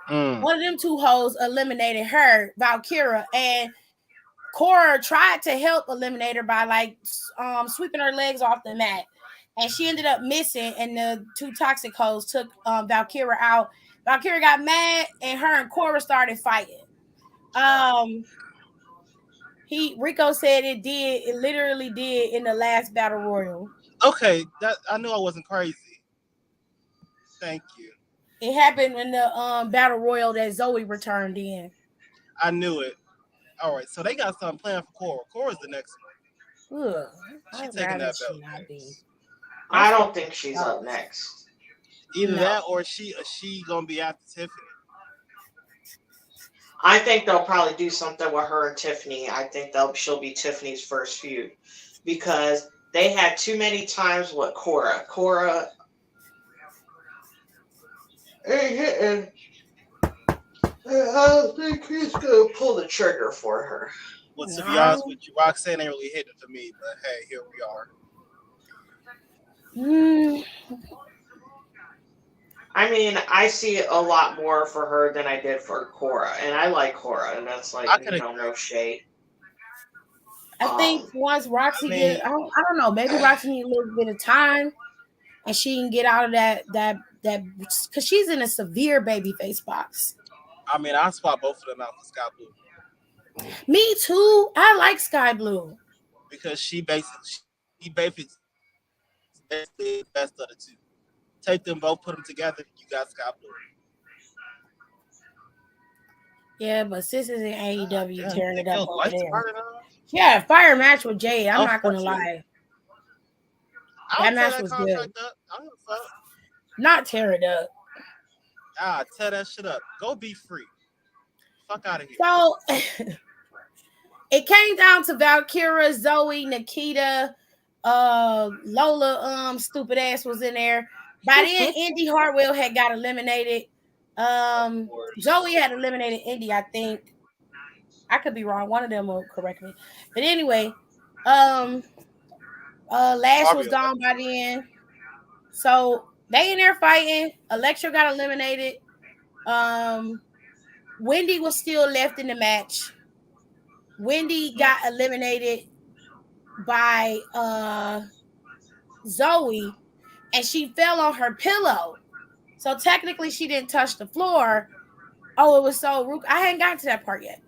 One of them two hoes eliminated her, Valkyra, and Cora tried to help eliminate her by like sweeping her legs off the mat, and she ended up missing. And the two toxic hoes took Valkyra out. Valkyra got mad, and her and Cora started fighting. Rico said it did. It literally did in the last battle royal. Okay, that I knew I wasn't crazy. Thank you. It happened in the battle royal that Zoe returned in. I knew it. All right, so they got something planned for Cora. Cora's the next one. Ugh, she's taking that belt. I don't think she's up next. Either that or she gonna be after Tiffany. I think they'll probably do something with her and Tiffany. I think she'll be Tiffany's first feud because they had too many times with Cora. I think he's gonna pull the trigger for her. Well, to be honest with you, Roxanne ain't really hitting for me, but hey, here we are. I mean, I see a lot more for her than I did for Cora, and I like Cora, and that's like no shade. I think once Roxy I don't know, maybe Roxy needs a little bit of time, and she can get out of that because she's in a severe babyface box. I mean, I swap both of them out for Sky Blue. Me too. I like Sky Blue because she basically the best of the two. Take them both, put them together, you got Sky Blue. Yeah, but sis is in AEW tearing it up over there. Yeah, fire match with Jade. I'm not gonna lie. That match was good. Not tear it up. Ah, tear that shit up. Go be free. Fuck out of here. So it came down to Valkyra, Zoe, Nikita, Lola, stupid ass was in there. By then, Indy Hartwell had got eliminated. Zoe had eliminated Indy, I think. I could be wrong. One of them will correct me. But anyway, um, Lash was Probably gone by Electra. then. So they in there fighting. Electra got eliminated. Um, Wendy was still left in the match. Wendy got eliminated by Zoe, and she fell on her pillow. So technically she didn't touch the floor. Oh, it was so rude. I hadn't gotten to that part yet.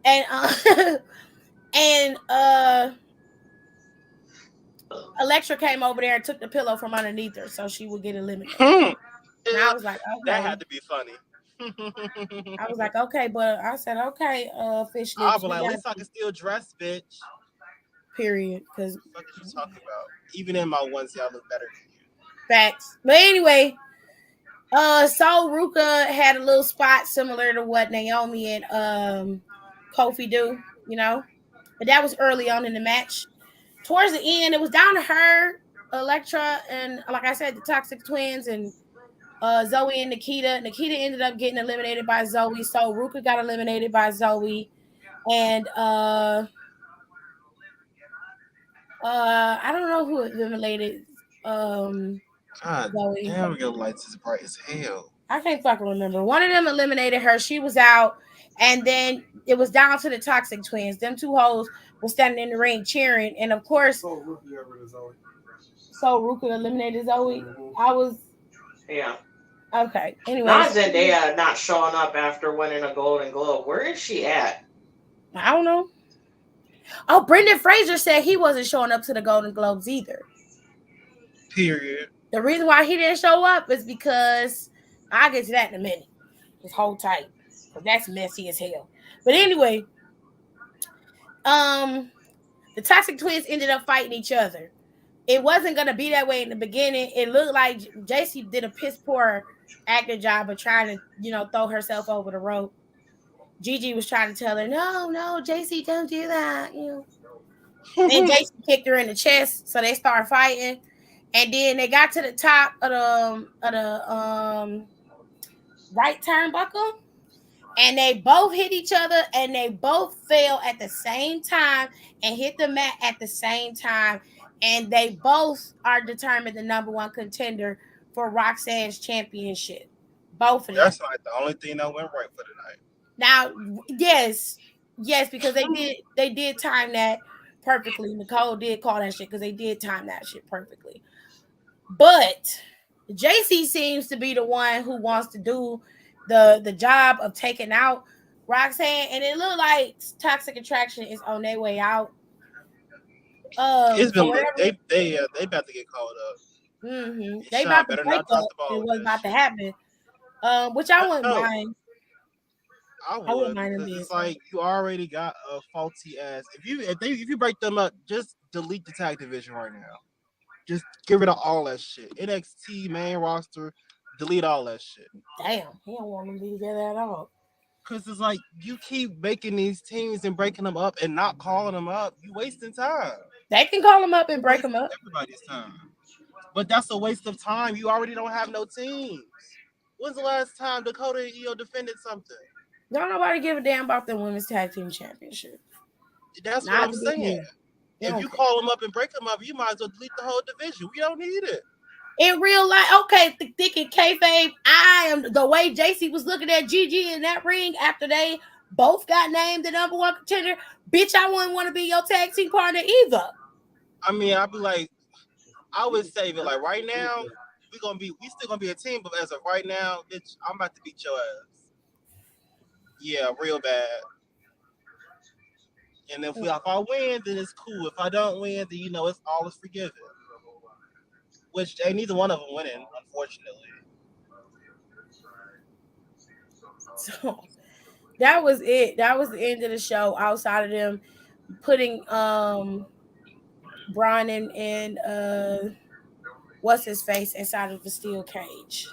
And and Electra came over there and took the pillow from underneath her so she would get eliminated. Hmm. And I was like, That okay. had to be funny. I was like, okay, but I said, okay, fish I lips, was we like, at got least I you. can still dress, bitch. Period. Because What are you talking about? Even in my onesie, I look better than you. facts. But anyway, so Ruka had a little spot similar to what Naomi and Kofi do, you know. But that was early on in the match. Towards the end, it was down to her, Electra, and like I said, the Toxic Twins and Zoe and Nikita. Nikita ended up getting eliminated by Zoe, so Ruka got eliminated by Zoe, and I don't know who eliminated God Zoe. damn, your lights is bright as hell. I can't fucking remember. One of them eliminated her. She was out, and then it was down to the Toxic Twins. Them two hoes were standing in the ring cheering, and of course, So Rookie got rid of Zoe. so Ruka eliminated Zoe. Mhm. I was Yeah. okay. Not Anyways, Zendaya not showing up after winning a Golden Globe. Where is she at? I don't know. Oh, Brendan Fraser said he wasn't showing up to the Golden Globes either. Period. The reason why he didn't show up is because I'll get to that in a minute. Just hold tight, because that's messy as hell. But anyway, um, the Toxic Twins ended up fighting each other. It wasn't gonna be that way in the beginning. It looked like JC did a piss poor acting job of trying to, throw herself over the rope. Gigi was trying to tell her, no, no, JC, don't do that. And JC kicked her in the chest, so they started fighting. And then they got to the top of the right turnbuckle, and they both hit each other, and they both fell at the same time and hit the mat at the same time. And they both are determined the number one contender for Roxanne's championship. Both of them. That's like the only thing that went right for tonight. Now, yes, because they did time that perfectly. Nicole did call that shit because they did time that shit perfectly. But JC seems to be the one who wants to do the job of taking out Roxanne, and it looked like Toxic Attraction is on their way out. It's For been whatever, they about to get called up. they Sean about to better break not drop up the ball and with what's that about to shit. happen. Which I wouldn't No, mind. I I wouldn't would mind them because being it's so. like you already got a faulty ass. If you break them up, just delete the tag division right now. Just get rid of all that shit. NXT main roster, delete all that shit. Damn, he don't want them to be together at all. Cause it's like you keep making these teams and breaking them up and not calling them up. You wasting time. They can call them up and You break them wasting up. everybody's time. But that's a waste of time. You already don't have no teams. When's the last time Dakota and Io defended something? Don't nobody give a damn about the women's tag team championship. That's what Not I'm the big saying. deal. They If don't you care. call them up and break them up, you might as well delete the whole division. We don't need it. In real life, okay, thinking kayfabe, I am the way JC was looking at Gigi in that ring after they both got named the number one contender. Bitch, I wouldn't want to be your tag team partner either. I mean, I'd be like, I would save it. Like right now, we still gonna be a team, but as of right now, bitch, I'm about to beat your ass. Yeah, real bad. And if I win, then it's cool. If I don't win, then it's all is forgiven. Which ain't neither one of them winning, unfortunately. So that was it. That was the end of the show. Outside of them putting Brian and what's his face inside of the steel cage.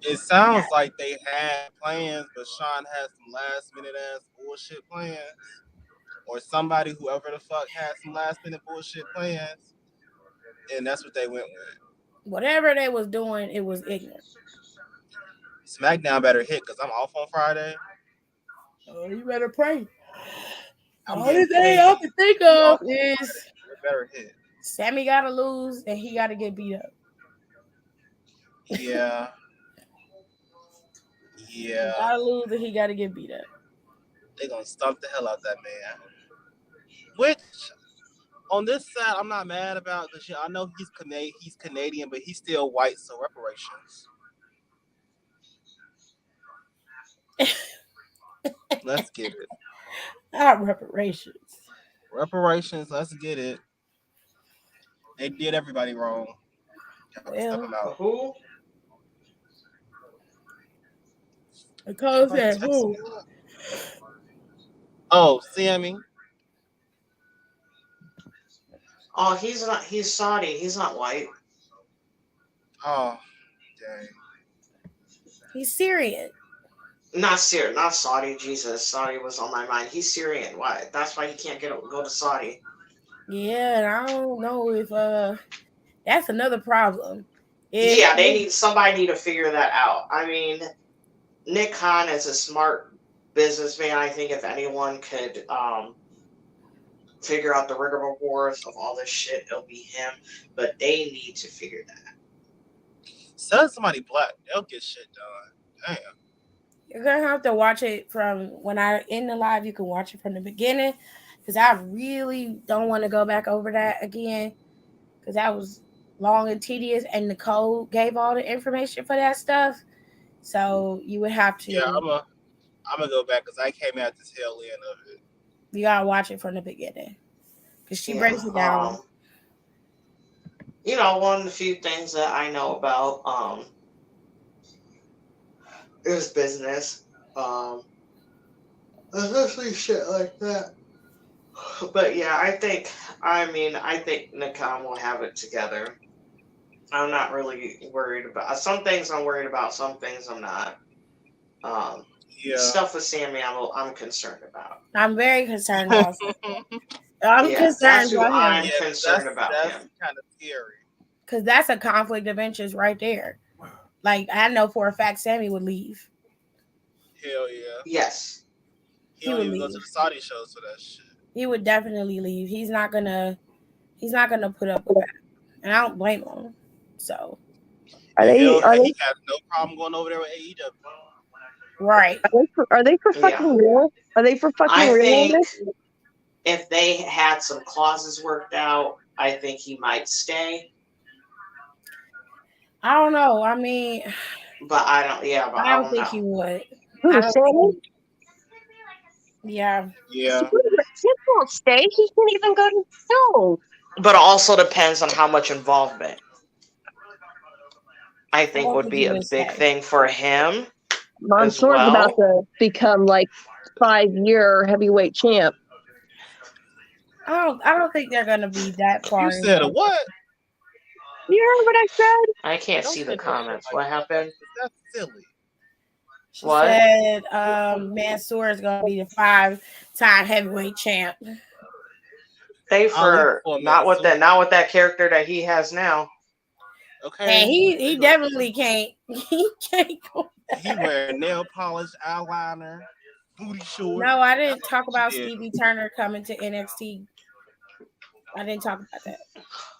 It sounds like they had plans, but Sean had some last minute ass bullshit plans, or somebody, whoever the fuck, had some last minute bullshit plans, and that's what they went with. Whatever they was doing, it was ignorant. SmackDown better hit because I'm off on Friday. Oh, you better pray. The I'm only getting thing paid I can think to be of off on is Friday. It better hit. Sammy gotta lose and he gotta get beat up. Yeah, He yeah. gotta lose and he gotta get beat up. They gonna stomp the hell out that man. Which on this side, I'm not mad about because I know he's Canadian, but he's still white, so reparations. Let's get it. Not reparations. Reparations. Let's get it. They did everybody wrong. Gotta step Well, them out. Who? the code Somebody said text who? me. Oh, Sammy. Oh, he's not. He's Saudi. He's not white. Oh, dang. He's Syrian. Not Syrian. Not Saudi. Jesus, Saudi was on my mind. He's Syrian. Why? That's why he can't go to Saudi. Yeah, and I don't know if that's another problem. If Yeah, somebody need to figure that out. I mean, Nick Khan is a smart businessman. I think if anyone could figure out the rigmaroles of all this shit, it'll be him. But they need to figure that out. Send somebody black. They'll get shit done. Damn. you're gonna have to watch it from when I in the live, you can watch it from the beginning. Because I really don't want to go back over that again. Because that was long and tedious, and Nicole gave all the information for that stuff. So you would have Yeah, to, I'm gonna go back because I came at the tail end of it. you gotta watch it from the beginning. Because she Yeah. breaks it down. One of the few things that I know about is business. Especially shit like that. But yeah, I think Nikon will have it together. I'm not really worried about some things. I'm worried about some things. I'm not. Yeah. Stuff with Sammy, I'm concerned about. I'm very concerned about I'm Yes, concerned that's who about I'm him. concerned about that's him. kind of scary. Because that's a conflict of interest right there. Like, I know for a fact Sammy would leave. Hell yeah. Yes. He don't even go to the Saudi shows for that shit. He would definitely leave. He's not gonna put up with that. And I don't blame him. So He has no problem going over there with AEW. right. Are they for fucking real? Are they for fucking I real? think if they had some clauses worked out, I think he might stay. I don't know. I mean, but I don't. Yeah, but I don't think he would. Who, Sammy? Yeah. Yeah. He won't stay. He can't even go to shows. But it also depends on how much involvement. I think would be a big thing for him. Mansoor's about to become like 5-year heavyweight champ. I don't think they're gonna be that far. You said a what? You heard what I said? I can't see the comments. What happened? That's silly. She said Mansoor is gonna be the 5-time heavyweight champ. They for not with that character that he has now. Okay. And he definitely can't. He can't go back. He wearing nail polish, eyeliner, booty shorts. No, I didn't talk about Stevie Turner coming to NXT. I didn't talk about that.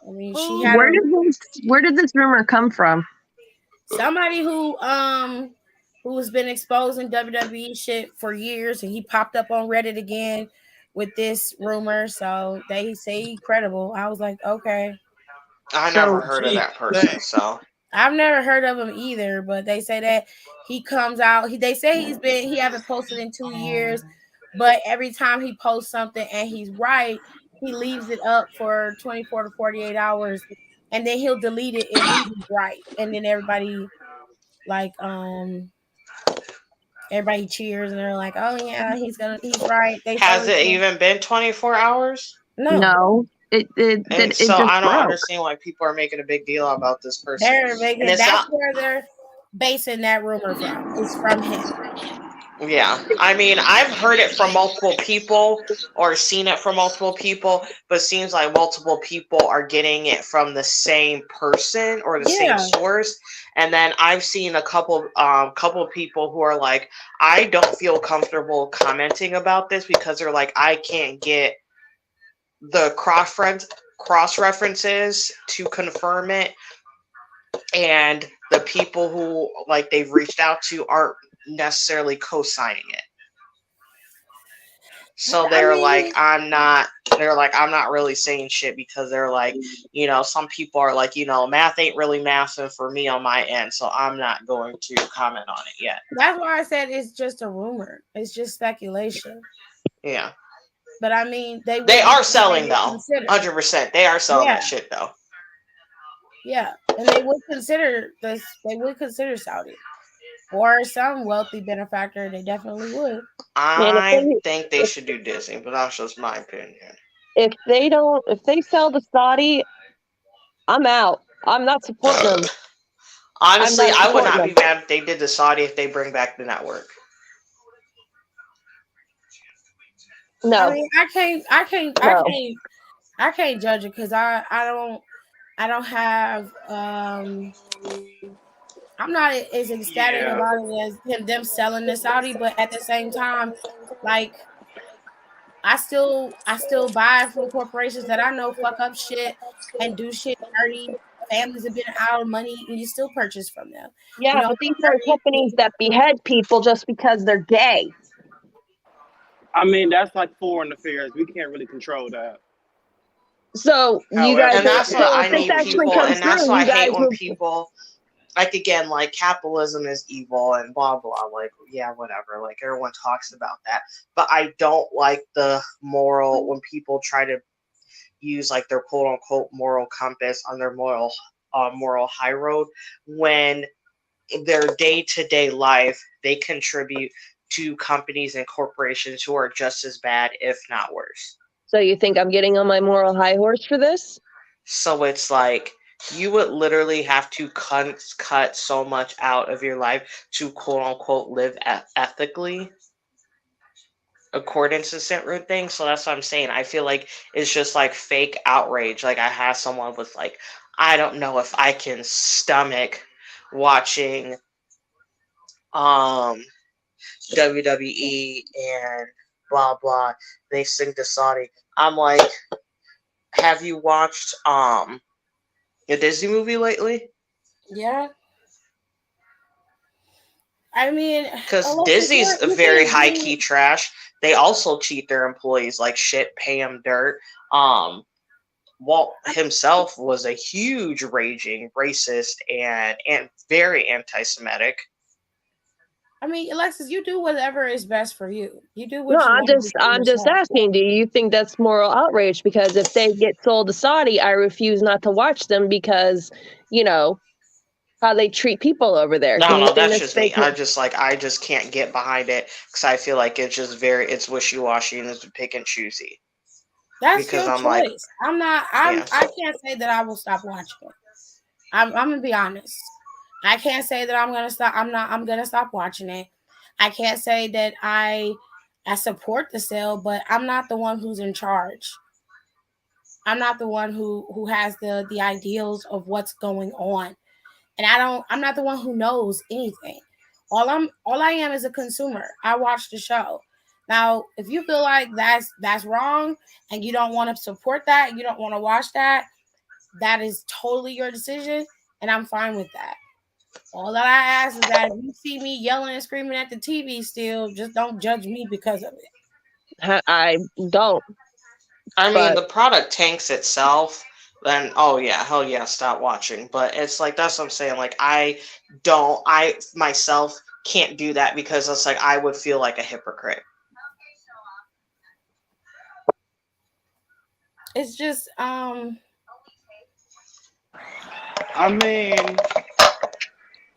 I mean, she had where did this rumor come from? Somebody who's been exposing WWE shit for years, and he popped up on Reddit again with this rumor. So they say he's credible. I was like, okay. I never heard of that person, so I've never heard of him either. But they say that he comes out. They say he haven't posted in 2 years, but every time he posts something and he's right, he leaves it up for 24 to 48 hours, and then he'll delete it if he's right, and then everybody everybody cheers and they're like, oh yeah, he's right. Has it even been 24 hours? No. And it so just I don't broke. understand why people are making a big deal about this person. They're And making it's that's not. where they're basing that rumor from. It's from him. Yeah, I mean, I've heard it from multiple people or seen it from multiple people, but it seems like multiple people are getting it from the same person or the same Yeah. source. And then I've seen a couple of people who are like, I don't feel comfortable commenting about this because they're like, I can't get the cross references to confirm it, and the people who like they've reached out to aren't necessarily co-signing it. So I mean, they're like, I'm not really saying shit because they're like, some people are like, math ain't really mathing for me on my end, so I'm not going to comment on it yet. that's why I said it's just a rumor. It's just speculation. Yeah. But I mean, They they are selling would though. consider. 100%. They are selling Yeah, that shit though. yeah, and they would consider this. They would consider Saudi or some wealthy benefactor. They definitely would. Man, I think they should do Disney, but that's just my opinion. if they sell to Saudi, I'm out. I'm not supporting them. I'm Honestly, not I would supporting not them. be mad if they did the Saudi if they bring back the network. I No, mean, no. I can't judge it because I don't have I'm not as ecstatic Yeah. about it as them selling the Saudi, but at the same time, like I still buy from corporations that I know fuck up shit and do shit dirty. Families have been out of money and you still purchase from them. You Yeah, know, but these are companies that behead people just because they're gay. I mean, that's like foreign affairs. We can't really control that. So you guys And However, are. that's what So if I yeah. this need actually people, comes and that's through, why I you guys hate when will. people, like, again, like, capitalism is evil and blah, blah, like, yeah, whatever. Like, everyone talks about that. But I don't like the moral, when people try to use, like, their quote unquote moral compass on their moral high road, when their day to day life, they contribute to companies and corporations who are just as bad, if not worse. So you think I'm getting on my moral high horse for this? So it's like you would literally have to cut so much out of your life to quote unquote live ethically according to certain things. So that's what I'm saying. I feel like it's just like fake outrage. Like I have someone with like, I don't know if I can stomach watching um WWE and blah blah. They sing to Saudi. I'm like, have you watched a Disney movie lately? yeah. I mean, Because Alexis, Disney's you very can high key agree. trash. They also cheat their employees like shit, pay them dirt. Um, Walt himself was a huge raging racist and very anti-Semitic. I mean, Alexis, you do whatever is best for you. You do No, what you want to do for I'm just yourself. asking. Do you think that's moral outrage? Because if they get sold to Saudi, I refuse not to watch them because, you know, how they treat people over there. No, Do you no, think that's that's just me. fake? I just can't get behind it because I feel like it's wishy washy and it's pick and choosy. That's Because your I'm like, choice. I'm not. yeah, I can't say that I will stop watching it. I'm gonna be honest. I can't say that I'm gonna stop. I'm not. I'm gonna stop watching it. I can't say that I support the sale, but I'm not the one who's in charge. I'm not the one who has the ideals of what's going on, and I'm not the one who knows anything. All I am is a consumer. I watch the show. Now, if you feel like that's wrong and you don't want to support that, you don't want to watch that, that is totally your decision, and I'm fine with that. All that I ask is that if you see me yelling and screaming at the TV still, just don't judge me because of it. I don't. I mean, But the product tanks itself, then oh yeah, hell yeah, stop watching. But it's like that's what I'm saying. Like I myself can't do that because it's like I would feel like a hypocrite. It's just I mean,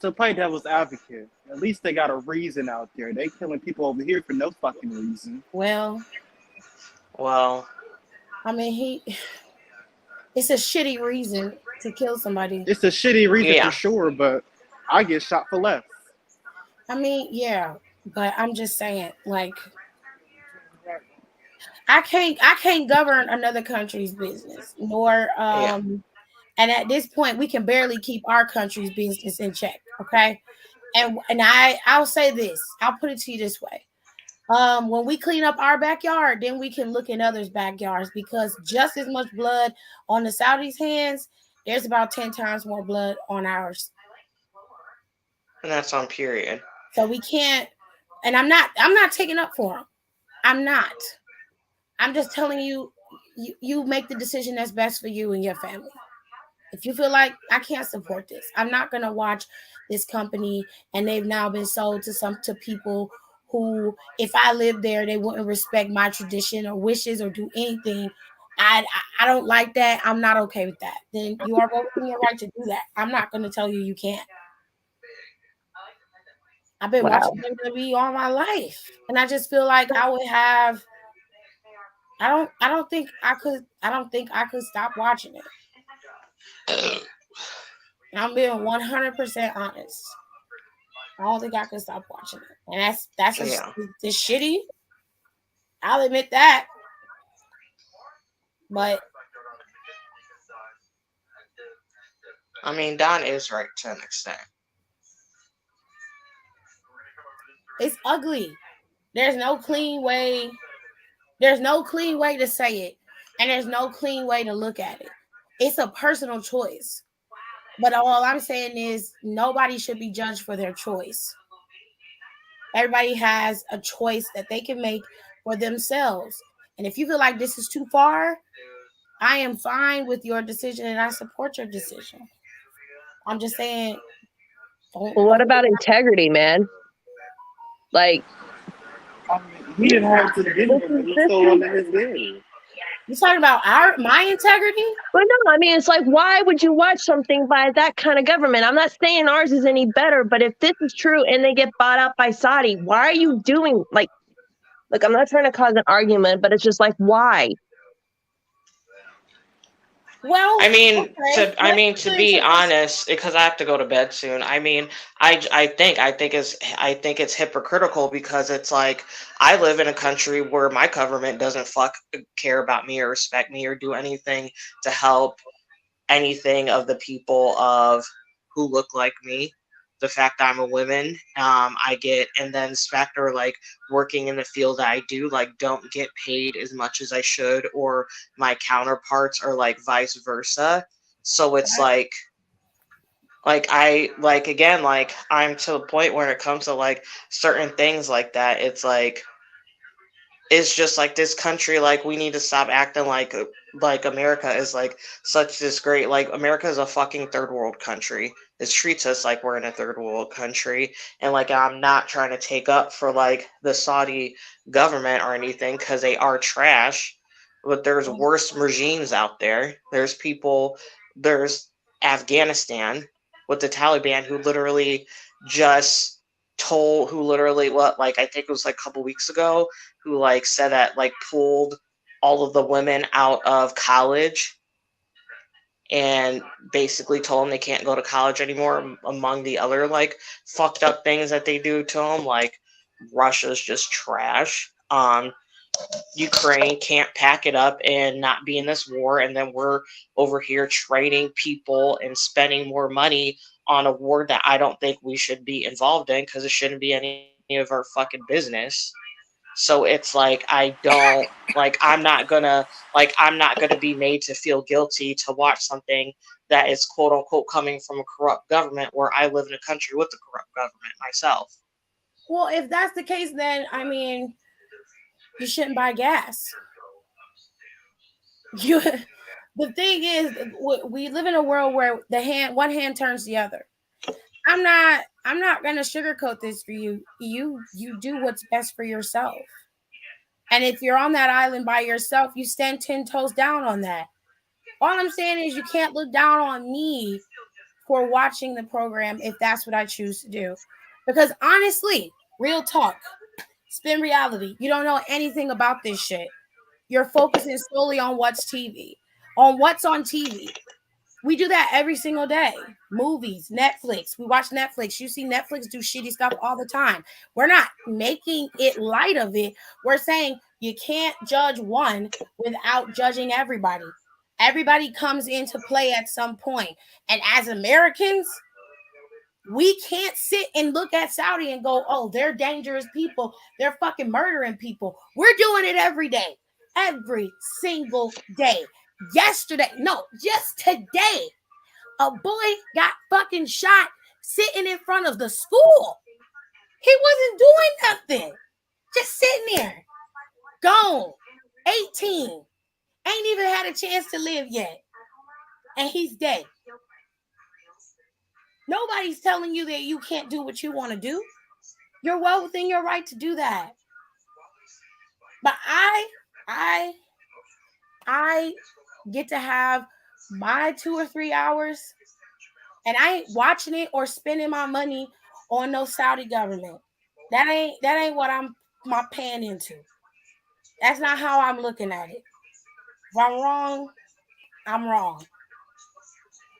to play devil's advocate, at least they got a reason out there. They killing people over here for no fucking reason. well, Well, I mean It's a shitty reason to kill somebody. It's a shitty reason for Yeah. sure, but I get shot for less. I mean, yeah, but I'm just saying, like, I can't govern another country's business, nor Yeah. and at this point we can barely keep our country's business in check, okay? And I'll say this, I'll put it to you this way. When we clean up our backyard, then we can look in others' backyards because just as much blood on the Saudis' hands, there's about 10 times more blood on ours. And that's on period. So we can't, and I'm not taking up for them. I'm not. I'm just telling you, you make the decision that's best for you and your family. If you feel like I can't support this, I'm not gonna watch this company and they've now been sold to people who, if I lived there, they wouldn't respect my tradition or wishes or do anything. I don't like that. I'm not okay with that. Then you are well within your right to do that. I'm not gonna tell you you can't. I've been Wow. watching WWE all my life, and I just feel like I would have. I don't think I could. I don't think I could stop watching it. I'm being 100% honest. I don't think I could stop watching it, and that's just Yeah. it's shitty. I'll admit that, but I mean, Don is right to an extent. it's ugly. There's no clean way. There's no clean way to say it, and there's no clean way to look at it. It's a personal choice, but all I'm saying is nobody should be judged for their choice. Everybody has a choice that they can make for themselves. And if you feel like this is too far, I am fine with your decision and I support your decision. I'm just saying, Well, what don't. about integrity, man? Like, He didn't have to begin this with, but is he this stole is under his name. You talking about my integrity? But no, I mean, it's like, why would you watch something by that kind of government? I'm not saying ours is any better, but if this is true and they get bought out by Saudi, why are you doing like? Look, I'm not trying to cause an argument, but it's just like, why? Well, okay. I Let's mean put to it be into this. honest, because I have to go to bed soon. I mean, I think it's hypocritical because it's like I live in a country where my government doesn't care about me or respect me or do anything to help anything of the people of who look like me. The fact I'm a woman, I get, and then this factor like working in the field that I do, like don't get paid as much as I should, or my counterparts are like vice versa. So it's like again, like I'm to the point where it comes to like certain things like that. It's just like this country, like we need to stop acting like America is like such this great, like America is a fucking third world country. It treats us like we're in a third world country, and like I'm not trying to take up for like the Saudi government or anything because they are trash, but there's worse regimes out there. There's Afghanistan with the Taliban just who literally what, like I think it was like a couple weeks ago, who like said that like pulled all of the women out of college and basically told them they can't go to college anymore, among the other like fucked up things that they do to them. Like Russia's just trash. Ukraine can't pack it up and not be in this war, and then we're over here trading people and spending more money on a war that I don't think we should be involved in because it shouldn't be any of our fucking business. So it's like I'm not gonna be made to feel guilty to watch something that is quote unquote coming from a corrupt government where I live in a country with a corrupt government myself. Well, if that's the case, then I mean, you shouldn't buy gas. You, the thing is, we live in a world where one hand turns the other. I'm not gonna sugarcoat this for you. You do what's best for yourself. And if you're on that island by yourself, you stand 10 toes down on that. All I'm saying is you can't look down on me for watching the program if that's what I choose to do. Because honestly, real talk, spin reality, you don't know anything about this shit. You're focusing solely on what's TV. on what's on TV. We do that every single day. Movies, Netflix. We watch Netflix. You see Netflix do shitty stuff all the time. We're not making it light of it. We're saying you can't judge one without judging everybody. Everybody comes into play at some point. And as Americans, we can't sit and look at Saudi and go, oh, they're dangerous people. They're fucking murdering people. We're doing it every day. Every single day. Yesterday, no, just today, a boy got fucking shot sitting in front of the school. He wasn't doing nothing. Just sitting there. Gone. 18. Ain't even had a chance to live yet. And he's dead. Nobody's telling you that you can't do what you want to do. You're well within your right to do that. But I get to have my 2 or 3 hours, and I ain't watching it or spending my money on no Saudi government. That ain't what I'm paying into. That's not how I'm looking at it. If I'm wrong, I'm wrong.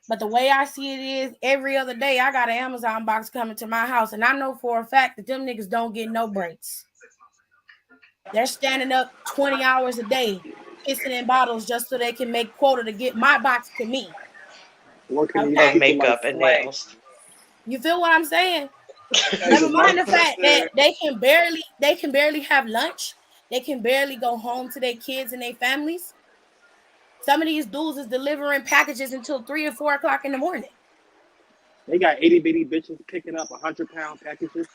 But the way I see it is, every other day I got an Amazon box coming to my house, and I know for a fact that them niggas don't get no breaks. They're standing up 20 hours a day, pissing in bottles just so they can make quota to get my box to me. Working Of these people makeup like and slaves. nails. You feel what I'm saying? Hey, Never the mind the fact that motherfucker. they can barely have lunch. They can barely go home to their kids and their families. Some of these dudes is delivering packages until 3 or 4 o'clock in the morning. They got itty bitty bitches picking up 100-pound packages,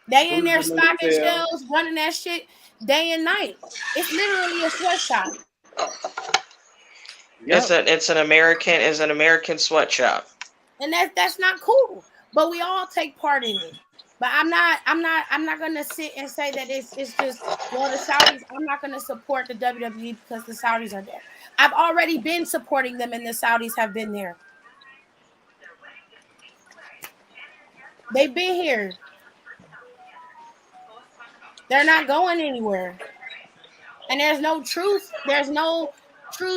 They in putting there them in the stocking tail. shelves, running that shit day and night. It's literally a sweatshop. Yep. It's an American sweatshop. And that's not cool. But we all take part in it. But I'm not gonna sit and say that it's just, well, the Saudis. I'm not gonna support the WWE because the Saudis are there. I've already been supporting them, and the Saudis have been there. They've been here. They're not going anywhere. And there's no true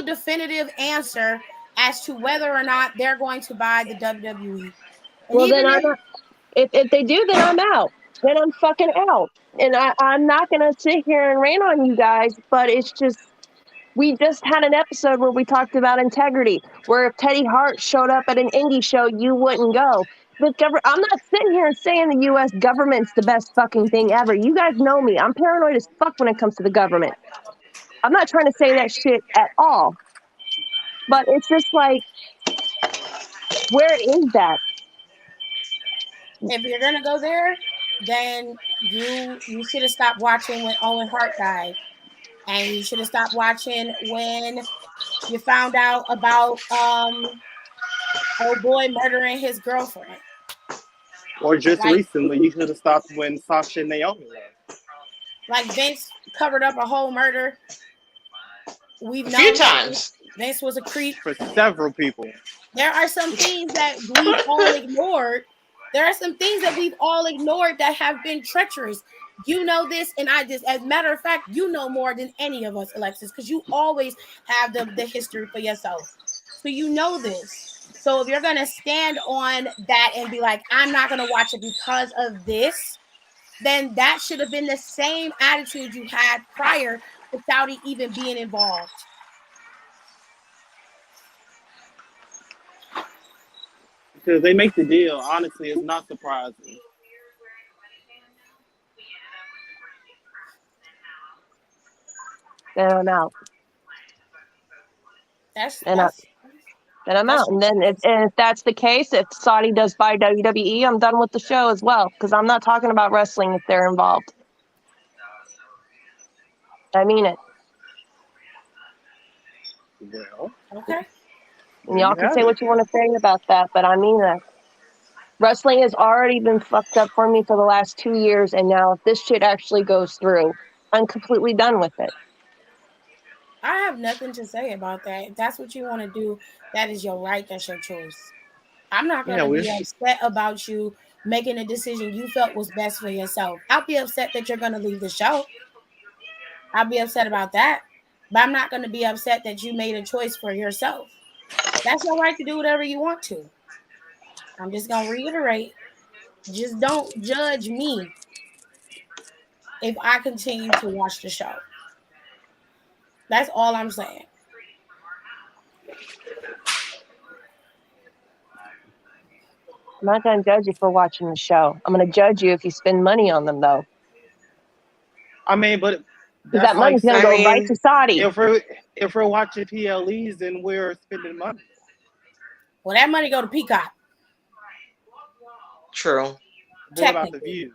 definitive answer as to whether or not they're going to buy the WWE. And Well, then even I'm not, if they do, then I'm out. Then I'm fucking out. And I'm not going to sit here and rain on you guys, but it's just, we just had an episode where we talked about integrity, where if Teddy Hart showed up at an indie show, you wouldn't go. I'm not sitting here and saying the U.S. government's the best fucking thing ever. You guys know me. I'm paranoid as fuck when it comes to the government. I'm not trying to say that shit at all. But it's just like, where is that? if you're gonna go there, then you should have stopped watching when Owen Hart died, and you should have stopped watching when you found out about old boy murdering his girlfriend. Or just Like recently, you should have stopped when Sasha and Naomi left. Vince covered up a whole murder. We've A few known that times. Vince was a creep. For several people. There are some things that we've all ignored. There are some things that we've all ignored that have been treacherous. You know this, and I just, as a matter of fact, you know more than any of us, Alexis, because you always have the history for yourself. So you know this. So if you're going to stand on that and be like, I'm not going to watch it because of this, then that should have been the same attitude you had prior to Saudi even being involved. Because they make the deal, honestly, it's not surprising. Then I'm out. That's And that's then I'm that's out. And then if that's the case, if Saudi does buy WWE, I'm done with the show as well. Because I'm not talking about wrestling if they're involved. I mean it. Well, okay. there And you y'all can have say it. what you want to say about that, but I mean that. Wrestling has already been fucked up for me for the last 2 years, and now if this shit actually goes through, I'm completely done with it. I have nothing to say about that. If that's what you want to do, that is your right. That's your choice. I'm not going Yeah, to we be upset about you making a decision you felt was best for yourself. I'll be upset that you're going to leave the show. I'll be upset about that. but I'm not going to be upset that you made a choice for yourself. That's your right to do whatever you want to. I'm just going to reiterate, just don't judge me if I continue to watch the show. That's all I'm saying. I'm not going to judge you for watching the show. I'm going to judge you if you spend money on them, though. I mean, but Because that's that money's like going to I go right saying to mean, Saudi. if we're watching PLEs, then we're spending money. Well, that money go to Peacock, true. But what about the technically. views?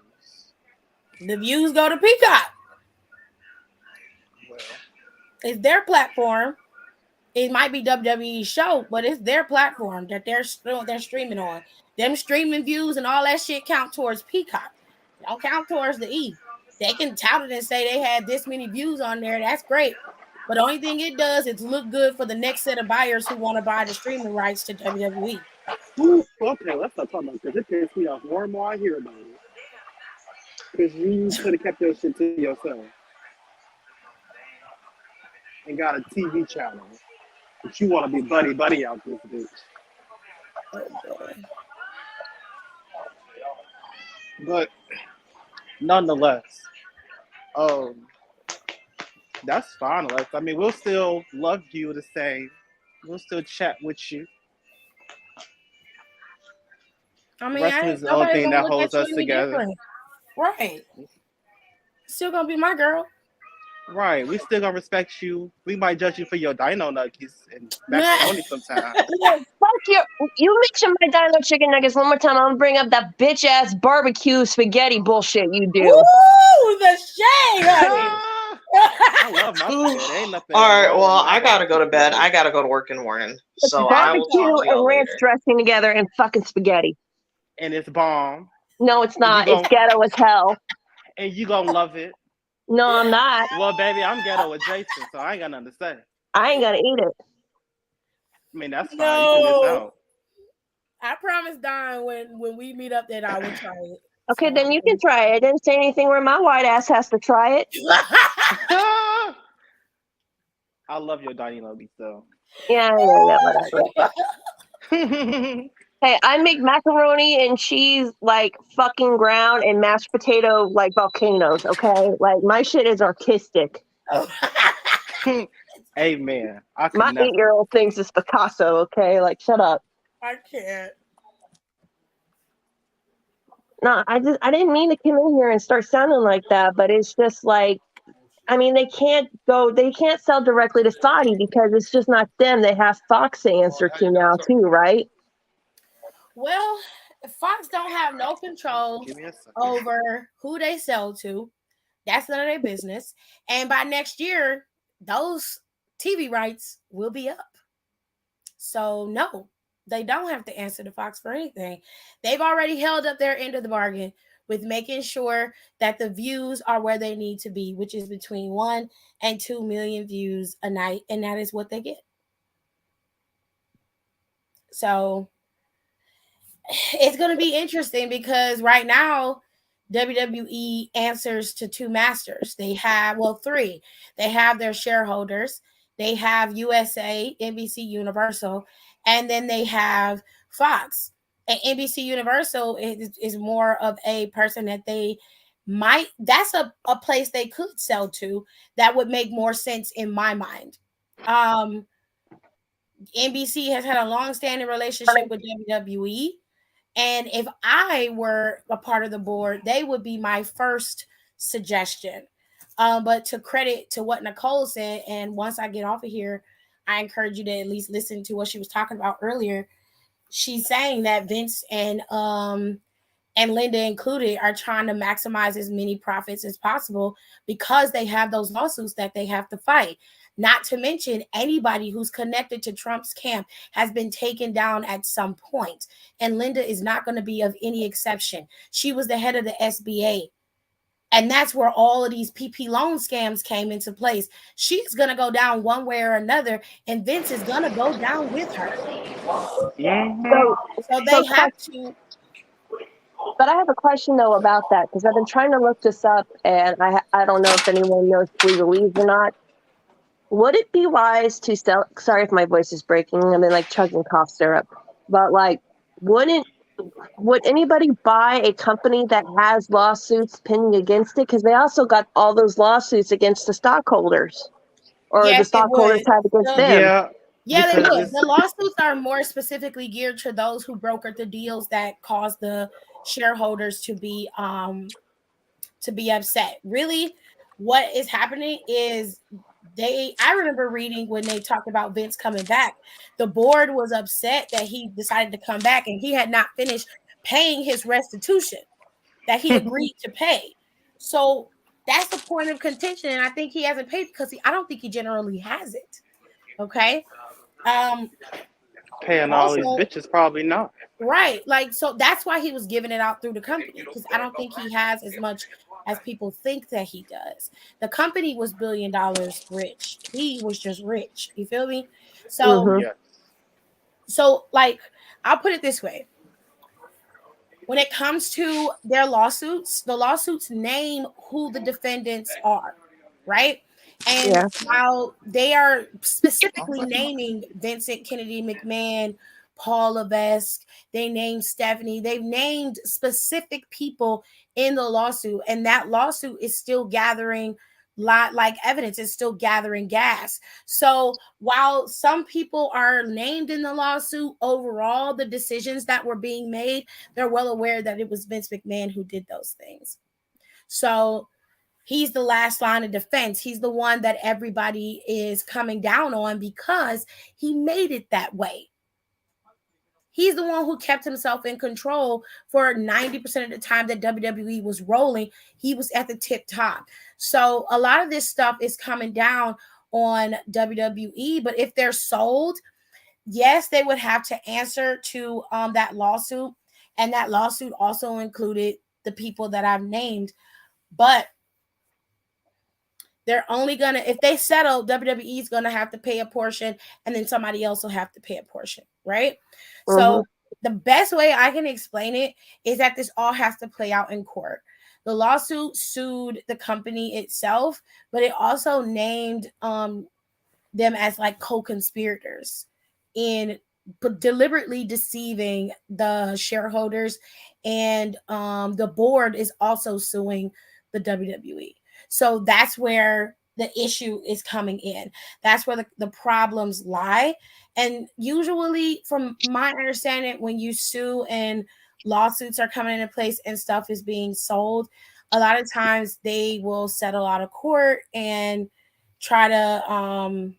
The views go to Peacock. Well, It's their platform. It might be WWE's show, but it's their platform that they're streaming on. Them streaming views and all that shit count towards Peacock. Don't count towards the E. They can tout it and say they had this many views on there. That's great. But the only thing it does is look good for the next set of buyers who want to buy the streaming rights to WWE. ooh, okay, let's not talk about this. It pisses me off more and more I hear about it. Because you could have kept your shit to yourself and got a TV channel. But you want to be buddy out this bitch. Oh boy. But nonetheless, um, that's fine, Alex. I mean, we'll still love you the same. We'll still chat with you. I mean, Wrestling is the only nobody's thing gonna that look holds at you us any together. different. Right. Still gonna be my girl. Right. We still gonna respect you. We might judge you for your dino nuggets and Nah. macaroni sometimes. Yeah, fuck you mention my dino chicken nuggets one more time, I'm gonna bring up that bitch ass barbecue spaghetti bullshit you do. Ooh, the shade, honey. I love my spaghetti. Ain't nothing All right. wrong Well, with my I gotta go to bed. spaghetti. I gotta go to work in the morning. It's So I will barbecue talk to and y'all ranch later. dressing together and fucking spaghetti. And it's bomb. No, it's And not. It's ghetto as hell. you gonna love it. No, I'm not. Well, baby, I'm ghetto adjacent, so I ain't got nothing to say. I ain't gonna eat it. I mean, that's fine. You can miss No. out. I promised Don when we meet up that I would try it. Okay, So then you can try it. I didn't say anything where my white ass has to try it. I love your Donnie Logie, so. Yeah, whatever. Hey, I make macaroni and cheese like fucking ground and mashed potato like volcanoes, okay? Like my shit is artistic. Amen. I could My never. 8-year-old thinks it's Picasso, okay? Like shut up. I can't. No, I didn't mean to come in here and start sounding like that, but it's just like I mean they can't sell directly to Saudi because it's just not them. They have Fox to answer to now too, right? Well, Fox don't have no control Give me a second. over who they sell to. That's none of their business. And by next year, those TV rights will be up. So no, they don't have to answer to Fox for anything. They've already held up their end of the bargain with making sure that the views are where they need to be, which is between 1 and 2 million views a night, and that is what they get. So it's going to be interesting because right now WWE answers to two masters. They have, well, three. They have their shareholders. They have USA, NBC Universal, and then they have Fox. And NBC Universal is more of a person that they might, that's a place they could sell to that would make more sense in my mind. NBC has had a long-standing relationship with WWE. And if I were a part of the board, they would be my first suggestion. But to credit to what Nicole said, and once I get off of here, I encourage you to at least listen to what she was talking about earlier. She's saying that Vince and Linda included are trying to maximize as many profits as possible because they have those lawsuits that they have to fight. Not to mention anybody who's connected to Trump's camp has been taken down at some point. And Linda is not going to be of any exception. She was the head of the SBA. And that's where all of these PP loan scams came into place. She's going to go down one way or another, and Vince is going to go down with her. So they have to. But I have a question though about that because I've been trying to look this up, and I don't know if anyone knows legalese or not. Would it be wise to sell? Sorry if my voice is breaking. I'm in like chugging cough syrup. But like, wouldn't would anybody buy a company that has lawsuits pending against it? Because they also got all those lawsuits against the stockholders, or the Yes, it stockholders would. had against The- them. Yeah, yeah, they because would. it's The lawsuits are more specifically geared to those who brokered the deals that caused the shareholders to be upset. Really, what is happening is I remember reading when they talked about Vince coming back, the board was upset that he decided to come back and he had not finished paying his restitution that he agreed to pay. So that's the point of contention. And I think he hasn't paid because I don't think he generally has it. Okay. Um, paying all these also, bitches probably not. right. Like, so that's why he was giving it out through the company because I don't think he has as much as people think that he does. The company was $1 billion rich. He was just rich. You feel me? So, Mm-hmm. Yes. like, I'll put it this way. When it comes to their lawsuits, the lawsuits name who the defendants are, right? And Yeah. while they are specifically naming Vincent Kennedy McMahon, Paul Levesque, they named Stephanie, they've named specific people in the lawsuit, and that lawsuit is still gathering lot like evidence, it's still gathering gas. So while some people are named in the lawsuit, overall the decisions that were being made, they're well aware that it was Vince McMahon who did those things. So he's the last line of defense. He's the one that everybody is coming down on because he made it that way. He's the one who kept himself in control for 90% of the time that WWE was rolling. He was at the tip top. So a lot of this stuff is coming down on WWE. But if they're sold, yes, they would have to answer to that lawsuit. And that lawsuit also included the people that I've named. But they're only gonna, if they settle, WWE is gonna have to pay a portion, and then somebody else will have to pay a portion, right? Mm-hmm. So the best way I can explain it is that this all has to play out in court. The lawsuit sued the company itself, but it also named them as like co-conspirators in deliberately deceiving the shareholders, and the board is also suing the WWE. So that's where the issue is coming in. That's where the problems lie. And usually, from my understanding, when you sue and lawsuits are coming into place and stuff is being sold, a lot of times they will settle out of court and try to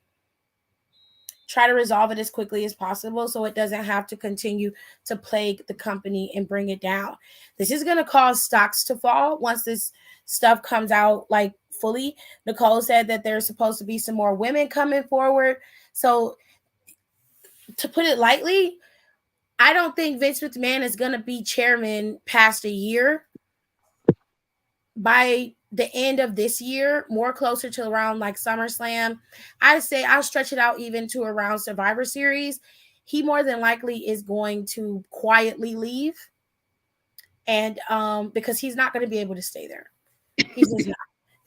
resolve it as quickly as possible so it doesn't have to continue to plague the company and bring it down. This is going to cause stocks to fall once this stuff comes out like fully. Nicole said that there's supposed to be some more women coming forward. So to put it lightly, I don't think Vince McMahon is going to be chairman past a year. By the end of this year, more closer to around like SummerSlam, I say I'll stretch it out even to around Survivor Series. He more than likely is going to quietly leave, and because he's not going to be able to stay there. He's just not,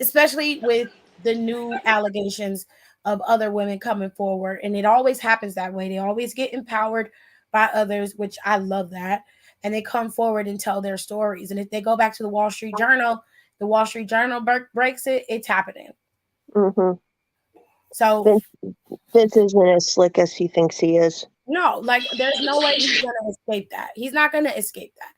especially with the new allegations of other women coming forward, and it always happens that way. They always get empowered by others, which I love that, and they come forward and tell their stories. And if they go back to the Wall Street Journal, the Wall Street Journal breaks it, it's happening. Mm-hmm. So Vince, Vince isn't as slick as he thinks he is. no, like there's no way he's gonna escape that. He's not gonna escape that.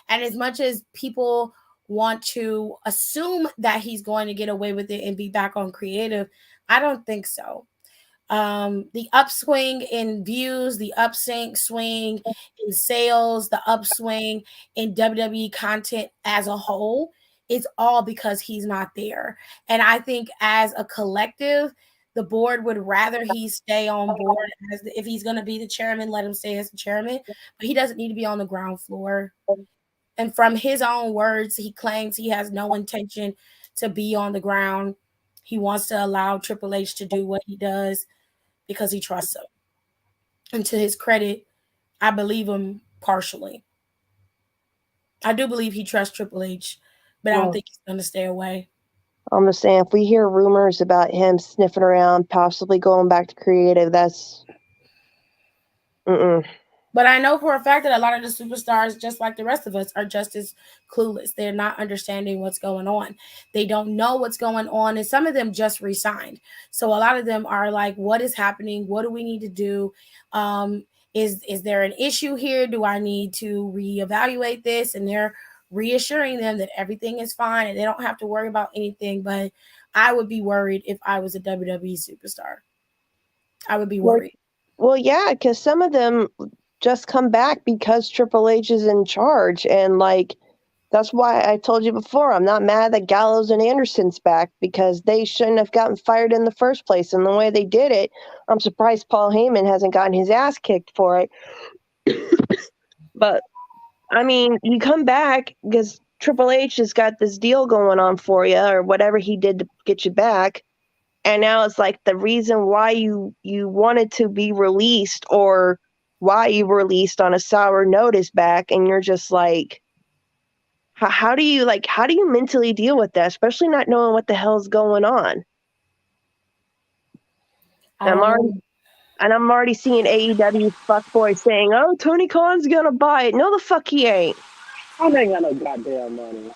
And as much as people want to assume that he's going to get away with it and be back on creative, I don't think so. The upswing in views, the swing in sales, the upswing in WWE content as a whole, it's all because he's not there. And I think as a collective, the board would rather he stay on board as if he's going to be the chairman, let him stay as the chairman, but he doesn't need to be on the ground floor. And from his own words, he claims he has no intention to be on the ground. He wants to allow Triple H to do what he does because he trusts him. And to his credit, I believe him partially. I do believe he trusts Triple H, but I don't Well, think he's going to stay away. I'm just saying, if we hear rumors about him sniffing around, possibly going back to creative, that's. Mm-mm. But I know for a fact that a lot of the superstars, just like the rest of us, are just as clueless. They're not understanding what's going on. They don't know what's going on. And some of them just resigned. So a lot of them are like, what is happening? What do we need to do? Is there an issue here? Do I need to reevaluate this? And they're reassuring them that everything is fine and they don't have to worry about anything. But I would be worried if I was a WWE superstar. I would be worried. Well, yeah, because some of them just come back because Triple H is in charge. And, like, that's why I told you before, I'm not mad that Gallows and Anderson's back because they shouldn't have gotten fired in the first place. And the way they did it, I'm surprised Paul Heyman hasn't gotten his ass kicked for it. But, I mean, you come back because Triple H has got this deal going on for you or whatever he did to get you back. And now it's like the reason why you wanted to be released or why you were released on a sour notice back, and you're just like, how do you mentally deal with that, especially not knowing what the hell's going on? I'm already seeing AEW fuckboy saying, "Oh, Tony Khan's gonna buy it." No, the fuck he ain't. I ain't got no goddamn money.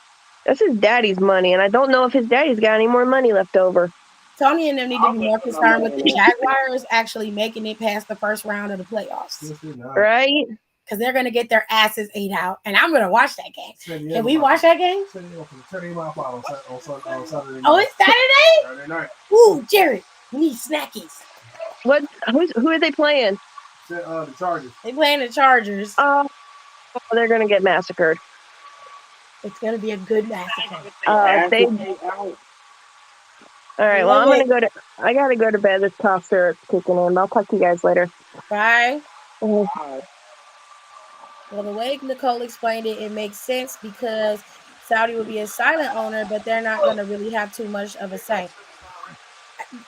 That's his daddy's money, and I don't know if his daddy's got any more money left over. Tony and them need to be more concerned with the Jaguars actually making it past the first round of the playoffs. Right? Because they're going to get their asses ate out. And I'm going to watch that game. Can we watch that game? Oh, it's Saturday? Saturday night. Ooh, Jared, we need snackies. Who are they playing? The Chargers. They playing the Chargers. Oh, they're going to get massacred. It's going to be a good massacre. All right, well, I gotta go to bed. This cough syrup's kicking in. I'll talk to you guys later. Bye. Bye. Well, the way Nicole explained it, it makes sense because Saudi would be a silent owner, but they're not going to really have too much of a say.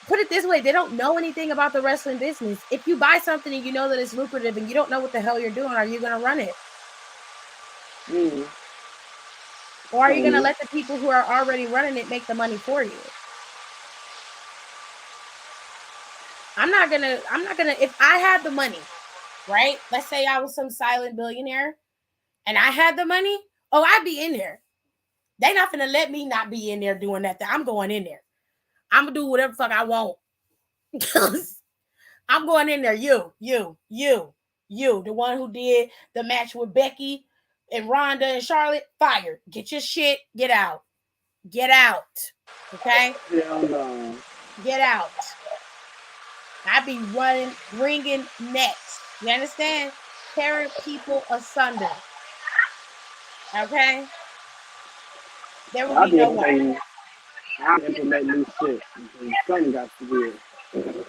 Put it this way, they don't know anything about the wrestling business. If you buy something and you know that it's lucrative and you don't know what the hell you're doing, are you going to run it? Or are you going to let the people who are already running it make the money for you? I'm not gonna, if I had the money, right? Let's say I was some silent billionaire and I had the money. Oh, I'd be in there. They not gonna let me not be in there doing that thing. I'm going in there. I'm gonna do whatever the fuck I want. I'm going in there. You, the one who did the match with Becky and Ronda and Charlotte, fired. Get your shit, get out. Get out. Okay? Hell no. Get out. I be wringing necks. You understand? Tearing people asunder. Okay? There will be no way. I'll implement new shit. Something got to do it.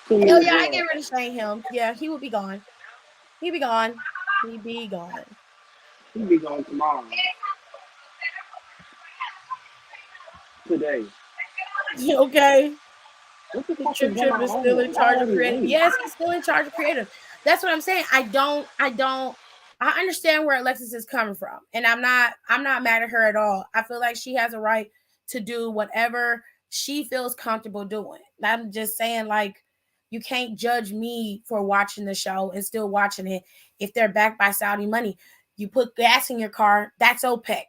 Hell yeah, I get rid of Shane Helm. Yeah, he would be gone. He'd be gone. He'd be gone. He'd be gone tomorrow. Today. Okay. The Trip is still in charge of creative. Yes, he's still in charge of creative. That's what I'm saying. I understand where Alexis is coming from. And I'm not mad at her at all. I feel like she has a right to do whatever she feels comfortable doing. I'm just saying, like, you can't judge me for watching the show and still watching it if they're backed by Saudi money. You put gas in your car, that's OPEC.